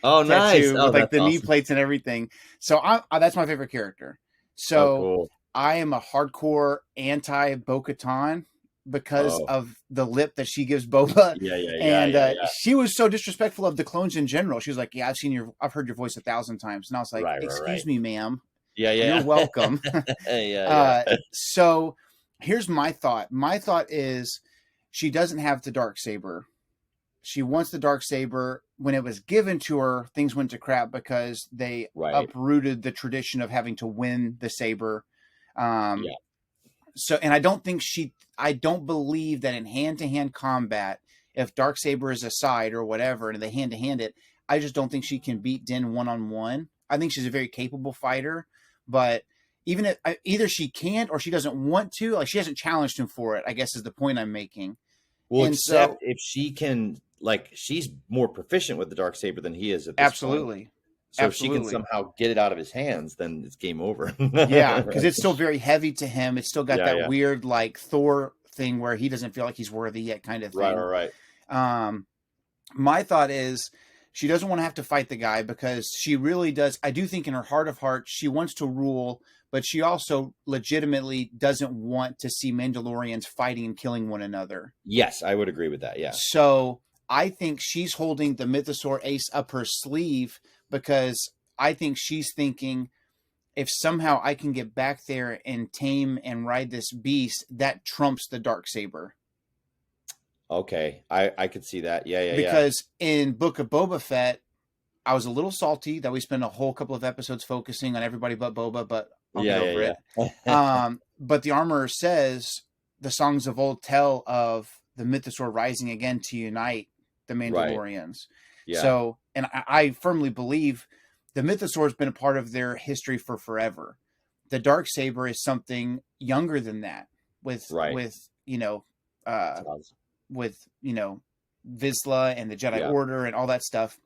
Oh, nice! With like the knee plates and everything. So that's my favorite character. So cool. I am a hardcore anti Bo-Katan because of the lip that she gives Boba. And she was so disrespectful of the clones in general. She was like, "Yeah, I've heard your voice 1,000 times," and I was like, "Excuse me, ma'am. You're welcome." So here's my thought. My thought is she doesn't have the Darksaber. She wants the Darksaber. When it was given to her, things went to crap because they uprooted the tradition of having to win the saber. So, and I don't believe that in hand-to-hand combat, if Darksaber is aside or whatever, and they hand-to-hand it, I just don't think she can beat Din one-on-one. I think she's a very capable fighter, but even if either she can't or she doesn't want to, like she hasn't challenged him for it, I guess is the point I'm making. Well, and except if she can, like, she's more proficient with the Darksaber than he is at this point. So if she can somehow get it out of his hands, then it's game over. Because it's still very heavy to him. It's still got that weird, like, Thor thing where he doesn't feel like he's worthy yet kind of thing. Right. My thought is she doesn't want to have to fight the guy because she really does. I do think in her heart of hearts, she wants to rule, but she also legitimately doesn't want to see Mandalorians fighting and killing one another. Yes, I would agree with that. Yeah. So I think she's holding the Mythosaur ace up her sleeve because I think she's thinking, if somehow I can get back there and tame and ride this beast, that trumps the Darksaber. Okay, I could see that. Because in Book of Boba Fett, I was a little salty that we spent a whole couple of episodes focusing on everybody but Boba, but I'll get over it. But the Armorer says the songs of old tell of the Mythosaur rising again to unite the Mandalorians. Right. So, and I firmly believe the Mythosaur has been a part of their history for forever. The Darksaber is something younger than that with Vizsla and the Jedi Order and all that stuff.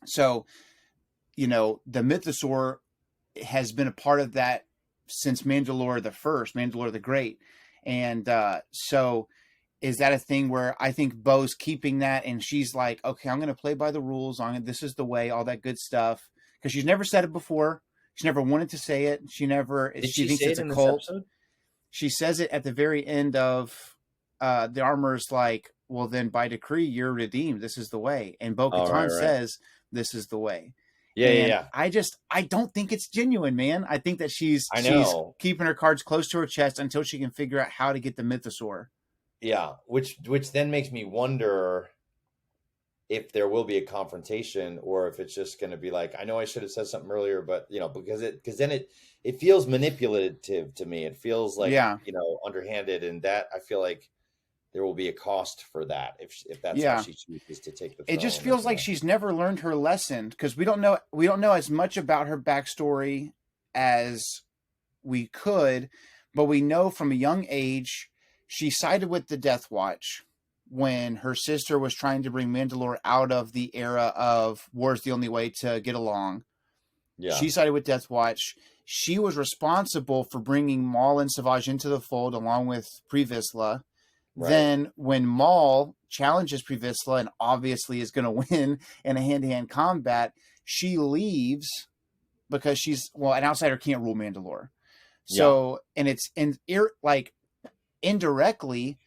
So, the Mythosaur has been a part of that since Mandalore the Great. And so is that a thing where I think Bo's keeping that and she's like, okay, I'm going to play by the rules on it. This is the way, all that good stuff. Because she's never said it before. She never wanted to say it. She thinks it's a cult. She says it at the very end of the Armorer's like, well, then by decree, you're redeemed. This is the way. And Bo-Katan says, this is the way. I don't think it's genuine, man. I think that she's keeping her cards close to her chest until she can figure out how to get the Mythosaur. Yeah, which then makes me wonder if there will be a confrontation or if it's just going to be like, I know I should have said something earlier, but because then it feels manipulative to me. It feels like underhanded, and that I feel like there will be a cost for that if that's how she chooses to take the throne. It just feels like she's never learned her lesson because we don't know as much about her backstory as we could, but we know from a young age she sided with the Death Watch when her sister was trying to bring Mandalore out of the era of war's the only way to get along. Yeah. She sided with Death Watch. She was responsible for bringing Maul and Savage into the fold along with Pre Vizsla. Right. Then when Maul challenges Pre Vizsla and obviously is going to win in a hand-to-hand combat, she leaves because she's, well, an outsider can't rule Mandalore. So, and it's like indirectly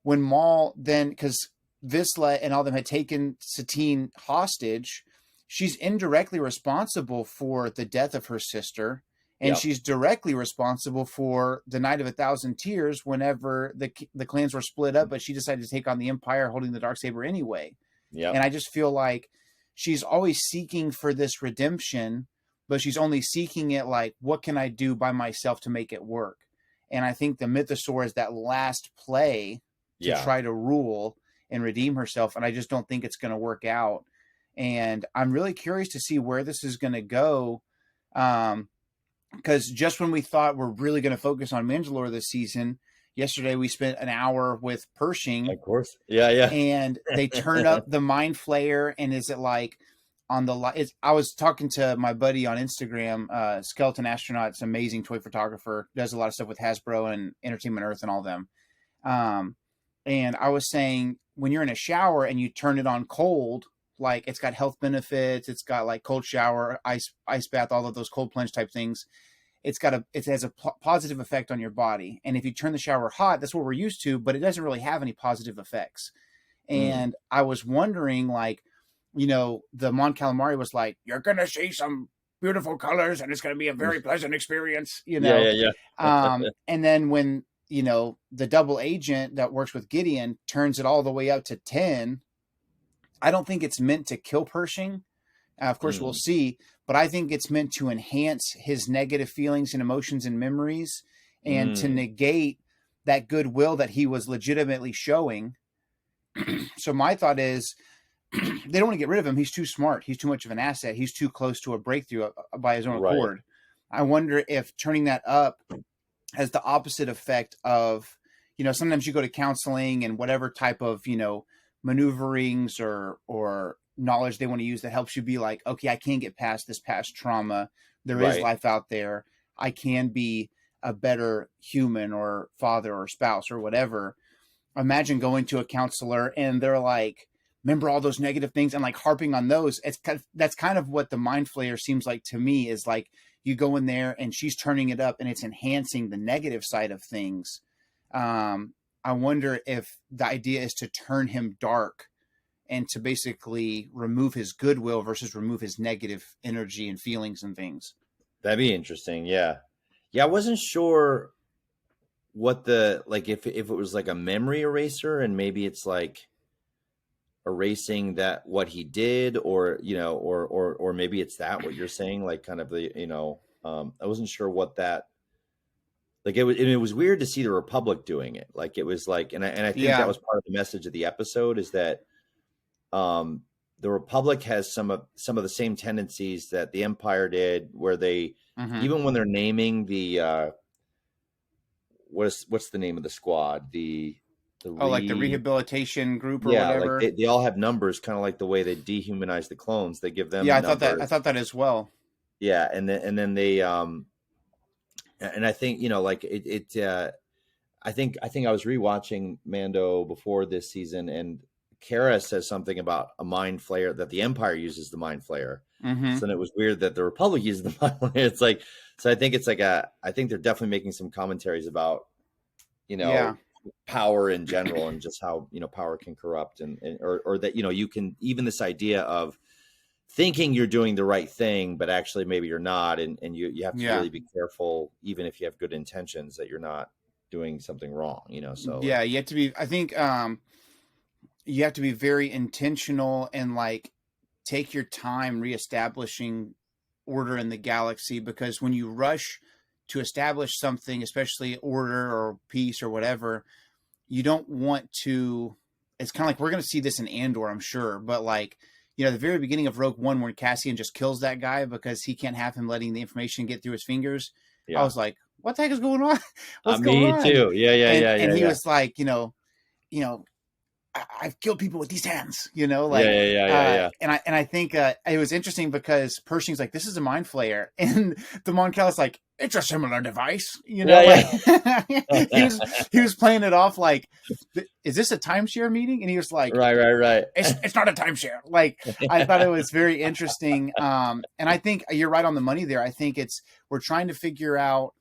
when Maul then, because Vizsla and all them had taken Satine hostage, she's indirectly responsible for the death of her sister. And she's directly responsible for the Night of 1,000 Tears whenever the clans were split up, but she decided to take on the Empire holding the Darksaber anyway. Yeah. And I just feel like she's always seeking for this redemption, but she's only seeking it like, what can I do by myself to make it work? And I think the Mythosaur is that last play to try to rule and redeem herself. And I just don't think it's going to work out. And I'm really curious to see where this is going to go. Because just when we thought we're really going to focus on Mandalore this season, yesterday we spent an hour with Pershing. Of course. Yeah. And they turn up the Mind Flayer. And is it like on the I was talking to my buddy on Instagram, Skeleton Astronaut. It's an amazing toy photographer, does a lot of stuff with Hasbro and Entertainment Earth and all them. And I was saying, when you're in a shower and you turn it on cold, like it's got health benefits, it's got like cold shower, ice bath, all of those cold plunge type things. It has a positive effect on your body. And if you turn the shower hot, that's what we're used to, but it doesn't really have any positive effects. And I was wondering, like, you know, the Mon Calamari was like, you're going to see some beautiful colors and it's going to be a very pleasant experience, you know? Yeah. And then when, you know, the double agent that works with Gideon turns it all the way up to 10, I don't think it's meant to kill Pershing. Of course, we'll see, but I think it's meant to enhance his negative feelings and emotions and memories and to negate that goodwill that he was legitimately showing. So my thought is, they don't want to get rid of him. He's too smart. He's too much of an asset. He's too close to a breakthrough by his own accord. I wonder if turning that up has the opposite effect of, you know, sometimes you go to counseling and whatever type of, you know, maneuverings or knowledge they want to use that helps you be like, okay, I can get past this past trauma. There is life out there. I can be a better human or father or spouse or whatever. Imagine going to a counselor and they're like, remember all those negative things and like harping on those. That's kind of what the Mind Flayer seems like to me, is like you go in there and she's turning it up and it's enhancing the negative side of things. I wonder if the idea is to turn him dark and to basically remove his goodwill versus remove his negative energy and feelings and things. That'd be interesting. Yeah. I wasn't sure what like if it was like a memory eraser and maybe it's like erasing that what he did, or, you know, or maybe it's that what you're saying, like kind of the, you know, I wasn't sure what that, like it was weird to see the Republic doing it. Like it was like, and I think that was part of the message of the episode, is that the Republic has some of the same tendencies that the Empire did, where they even when they're naming the what's the name of the squad, like the rehabilitation group or whatever. Like they all have numbers, kind of like the way they dehumanize the clones. They give them I thought that as well. Yeah, and then they and I think, you know, like I think I was rewatching Mando before this season, and Kara says something about a Mind Flayer, that the Empire uses the Mind Flayer. So then it was weird that the Republic uses the Mind Flayer. It's like, so I think it's like I think they're definitely making some commentaries about, you know, power in general and just how, you know, power can corrupt or that, you know, you can, even this idea of thinking you're doing the right thing, but actually maybe you're not. And you have to really be careful, even if you have good intentions, that you're not doing something wrong, you know? So you have to be, I think, you have to be very intentional and like take your time reestablishing order in the galaxy, because when you rush to establish something, especially order or peace or whatever, you don't want to, it's kind of like, we're going to see this in Andor, I'm sure, but like, you know, the very beginning of Rogue One, when Cassian just kills that guy because he can't have him letting the information get through his fingers. I was like, what the heck is going on? What's going on? Me too. Yeah. And he was like, you know, I've killed people with these hands, you know, Yeah, like, yeah. and I think it was interesting because Pershing's like, this is a mind flayer, and the Mon Cal's like, it's a similar device, you know, Yeah, like he was playing it off like, is this a timeshare meeting? And he was like, right. it's not a timeshare. Like, I thought it was very interesting. And I think you're right on the money there. I think we're trying to figure out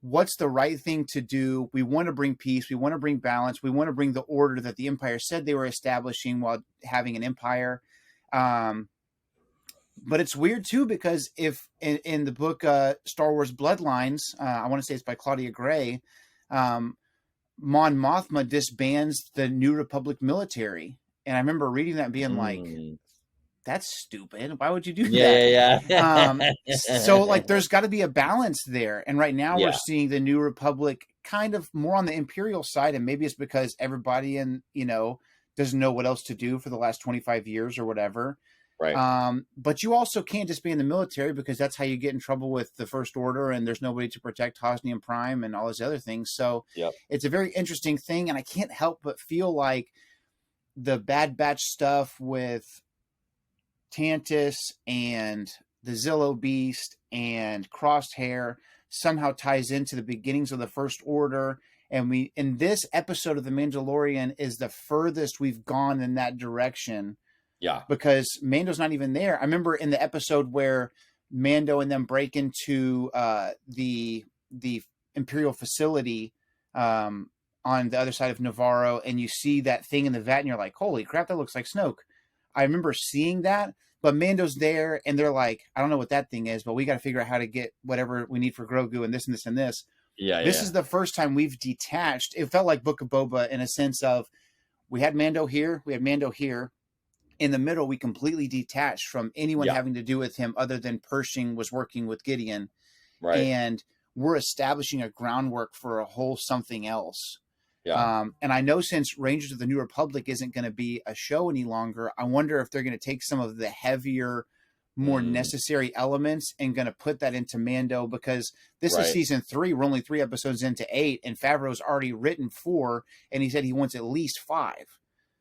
what's the right thing to do. We want to bring peace. We want to bring balance. We want to bring the order that the Empire said they were establishing while having an empire. But it's weird too, because if in the book Star Wars Bloodlines, I want to say it's by Claudia Gray, Mon Mothma disbands the New Republic military. And I remember reading that and being like, that's stupid. Why would you do that? Yeah. So like, there's got to be a balance there. And right now we're seeing the New Republic kind of more on the Imperial side. And maybe it's because everybody doesn't know what else to do for the last 25 years or whatever. Right. But you also can't just be in the military, because that's how you get in trouble with the First Order, and there's nobody to protect Hosnian Prime and all those other things. So it's a very interesting thing. And I can't help but feel like the Bad Batch stuff with Tantus and the Zillow Beast and Crosshair somehow ties into the beginnings of the First Order. And in this episode of The Mandalorian is the furthest we've gone in that direction. Yeah. Because Mando's not even there. I remember in the episode where Mando and them break into the Imperial facility on the other side of Navarro, and you see that thing in the vat, and you're like, holy crap, that looks like Snoke. I remember seeing that, but Mando's there, and they're like, I don't know what that thing is, but we got to figure out how to get whatever we need for Grogu and this and this and this. This is the first time we've detached. It felt like Book of Boba in a sense of, we had Mando here, we had Mando here. In the middle, we completely detached from anyone having to do with him other than Pershing was working with Gideon. Right. And we're establishing a groundwork for a whole something else. Yeah. And I know since Rangers of the New Republic isn't going to be a show any longer, I wonder if they're going to take some of the heavier, more necessary elements and going to put that into Mando, because this is season 3. We're only 3 episodes into 8, and Favreau's already written 4, and he said he wants at least 5.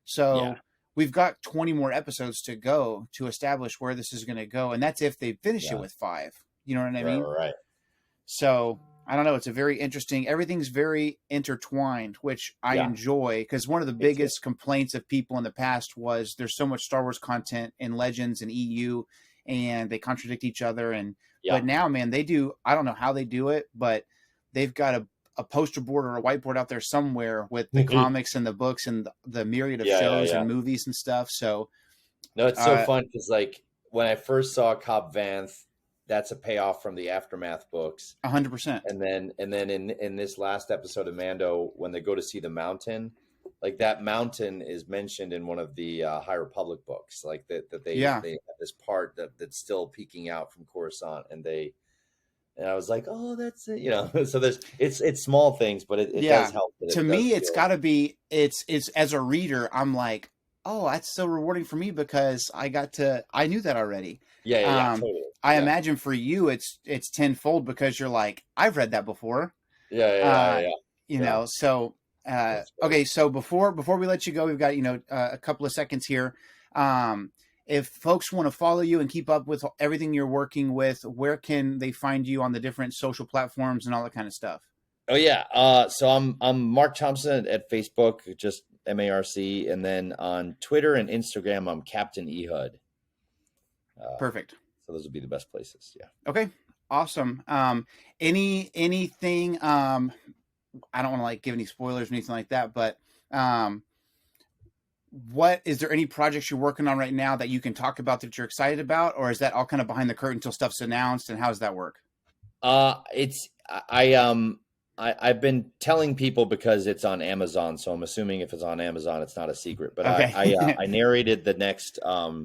So we've got 20 more episodes to go to establish where this is going to go. And that's if they finish it with 5. You know what I mean? Right. So I don't know. It's a very interesting, everything's very intertwined, which I enjoy, because one of the biggest complaints of people in the past was there's so much Star Wars content in Legends and EU, and they contradict each other. And, but now, man, they do, I don't know how they do it, but they've got a poster board or a whiteboard out there somewhere with the comics and the books and the myriad of shows and movies and stuff. So no, it's so fun, because like when I first saw Cobb Vanth, that's a payoff from the Aftermath books. 100%. And then in this last episode of Mando, when they go to see the mountain, like that mountain is mentioned in one of the High Republic books, like that they have this part that's still peeking out from Coruscant, and I was like, oh, that's it, so it's small things, but it does help. To me, it's got to be, it's as a reader, I'm like, oh, that's so rewarding for me, because I knew that already. Totally. I imagine for you, it's tenfold, because you're like, I've read that before. You know, so, okay. So before we let you go, we've got, a couple of seconds here. If folks want to follow you and keep up with everything you're working with, where can they find you on the different social platforms and all that kind of stuff? Oh yeah. So I'm Marc Thompson at Facebook, just MARC. And then on Twitter and Instagram, I'm Captain Ehud. Perfect. So those would be the best places. Yeah. Okay. Awesome. Anything, I don't want to like give any spoilers or anything like that, but, what is there any projects you're working on right now that you can talk about that you're excited about, or is that all kind of behind the curtain until stuff's announced? And how does that work? I've been telling people because it's on Amazon, so I'm assuming if it's on Amazon, it's not a secret. But okay. I narrated the next High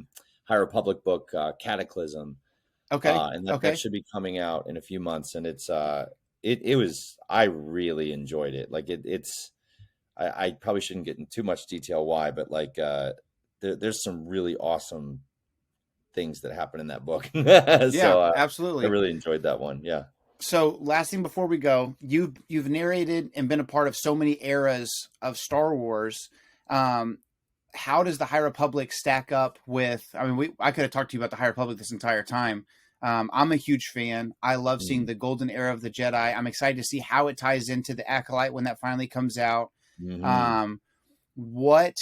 Republic book, Cataclysm. Okay. And that should be coming out in a few months, and I really enjoyed it. Like I probably shouldn't get into too much detail why, but like there's some really awesome things that happen in that book. So, absolutely. I really enjoyed that one. Yeah. So last thing before we go, you've narrated and been a part of so many eras of Star Wars. how does the High Republic stack up with, I mean, I could have talked to you about the High Republic this entire time. I'm a huge fan. I love seeing the golden era of the Jedi. I'm excited to see how it ties into the Acolyte when that finally comes out. What,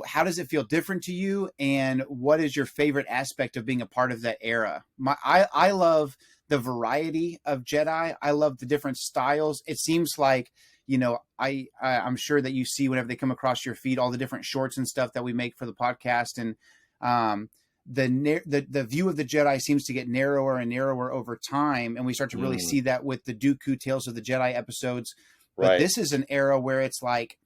how does it feel different to you? And what is your favorite aspect of being a part of that era? I love the variety of Jedi. I love the different styles. It seems like, I'm sure that you see whenever they come across your feed, all the different shorts and stuff that we make for the podcast. And the view of the Jedi seems to get narrower and narrower over time. And we start to really see that with the Dooku Tales of the Jedi episodes. But this is an era where it's like,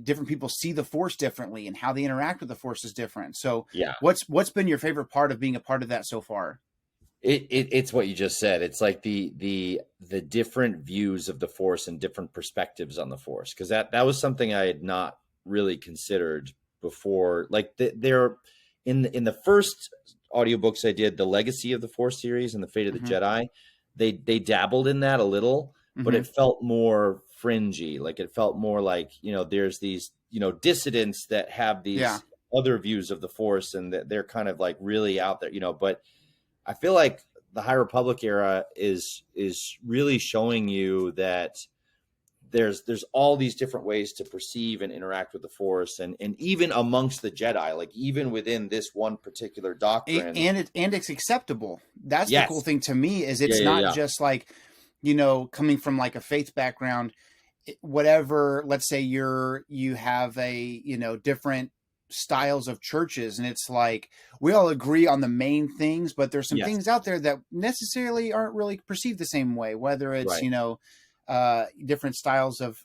different people see the Force differently, and how they interact with the Force is different. So what's been your favorite part of being a part of that so far? It's what you just said. It's like the different views of the Force and different perspectives on the Force. Cause that was something I had not really considered before. Like they're in the first audiobooks I did, the Legacy of the Force series and the Fate of the Jedi, they dabbled in that a little, but it felt more fringy. Like it felt more like, there's these, dissidents that have these other views of the Force, and that they're kind of like really out there, but I feel like the High Republic era is really showing you that there's all these different ways to perceive and interact with the Force, and even amongst the Jedi, like even within this one particular doctrine, and it's acceptable. That's the cool thing to me, is it's not just like, coming from like a faith background, whatever. Let's say you have a different styles of churches, and it's like we all agree on the main things, but there's some things out there that necessarily aren't really perceived the same way, whether it's different styles of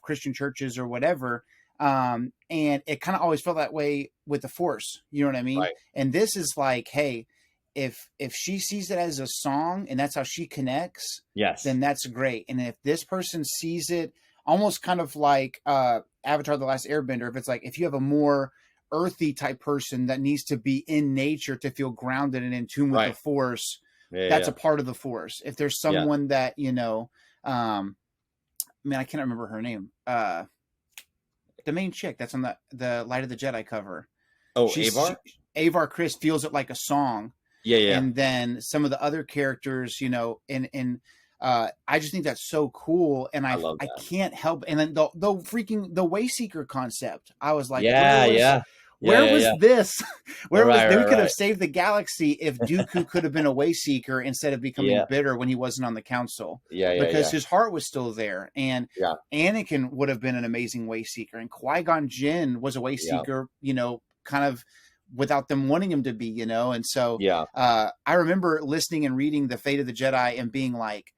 Christian churches or whatever. And it kind of always felt that way with the Force, you know what I mean? And this is like, hey, if she sees it as a song and that's how she connects, then that's great. And if this person sees it almost kind of like Avatar: The Last Airbender, if it's like, if you have a more earthy type person that needs to be in nature to feel grounded and in tune with the Force, that's a part of the Force. If there's someone that, I can't remember her name. The main chick that's on the Light of the Jedi cover. Oh, Avar? Avar Chris feels it like a song. And then some of the other characters, I just think that's so cool. And I can't help. And then the Wayseeker concept, I was like, where was this? We could have saved the galaxy if Dooku could have been a Wayseeker instead of becoming bitter when he wasn't on the council. Because his heart was still there. And Anakin would have been an amazing Wayseeker. And Qui-Gon Jinn was a Wayseeker, kind of without them wanting him to be, And so I remember listening and reading The Fate of the Jedi and being like,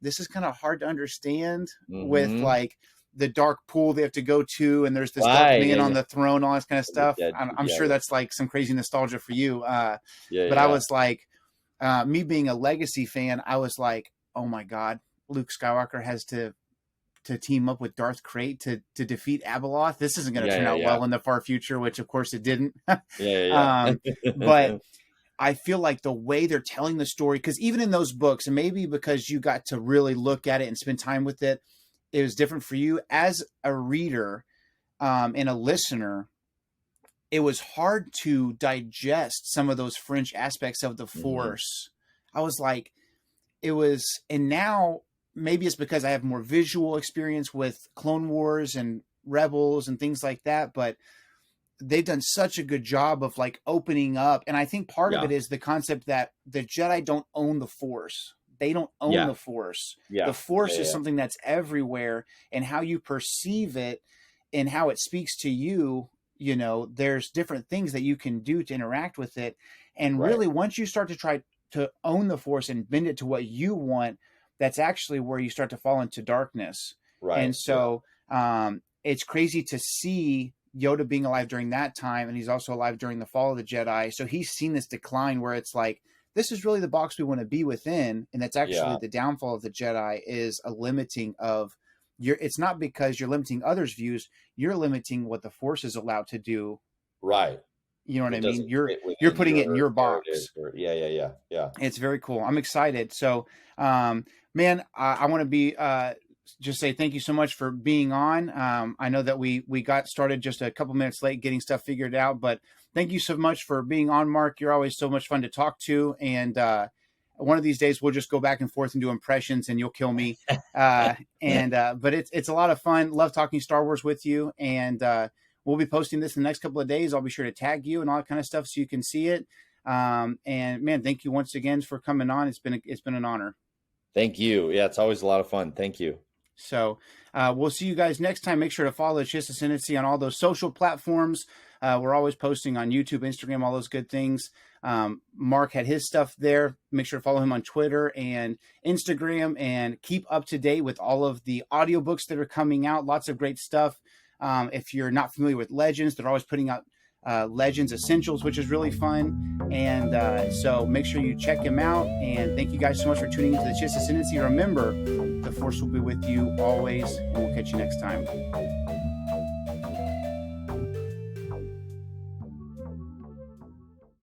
this is kind of hard to understand with like the dark pool they have to go to, and there's this dark man on the throne, all this kind of stuff. I'm sure that's like some crazy nostalgia for you. But I was like, me being a Legacy fan, I was like, oh my God, Luke Skywalker has to team up with Darth Krayt to defeat Abeloth. This isn't going to turn out well in the far future, which of course it didn't. But I feel like the way they're telling the story, because even in those books, and maybe because you got to really look at it and spend time with it, it was different for you as a reader and a listener. It was hard to digest some of those fringe aspects of the Force. I was like, and now maybe it's because I have more visual experience with Clone Wars and Rebels and things like that, but they've done such a good job of like opening up. And I think part of it is the concept that the Jedi don't own the Force. They don't own the Force. The Force is something that's everywhere, and how you perceive it and how it speaks to you, there's different things that you can do to interact with it. And really, once you start to try to own the Force and bend it to what you want, that's actually where you start to fall into darkness. And so it's crazy to see Yoda being alive during that time, and he's also alive during the fall of the Jedi. So he's seen this decline where it's like, this is really the box we want to be within. And that's actually the downfall of the Jedi, is a limiting of it's not because you're limiting others' views, you're limiting what the Force is allowed to do. Right. You know what I mean? You're putting it in your box. Yeah. It's very cool. I'm excited. So, man, I want to be just say thank you so much for being on. I know that we got started just a couple minutes late getting stuff figured out, but thank you so much for being on, Marc. You're always so much fun to talk to. And one of these days we'll just go back and forth and do impressions and you'll kill me. But it's a lot of fun. Love talking Star Wars with you. And we'll be posting this in the next couple of days. I'll be sure to tag you and all that kind of stuff so you can see it. And man, thank you once again for coming on. It's been an honor. Thank you. Yeah, it's always a lot of fun. Thank you. So we'll see you guys next time. Make sure to follow Chiss Ascendancy on all those social platforms. We're always posting on YouTube, Instagram, all those good things. Marc had his stuff there. Make sure to follow him on Twitter and Instagram and keep up to date with all of the audiobooks that are coming out. Lots of great stuff. If you're not familiar with Legends, they're always putting out Legends Essentials, which is really fun. And so make sure you check him out. And thank you guys so much for tuning into the Chiss Ascendancy. Remember, the Force will be with you always, and we'll catch you next time.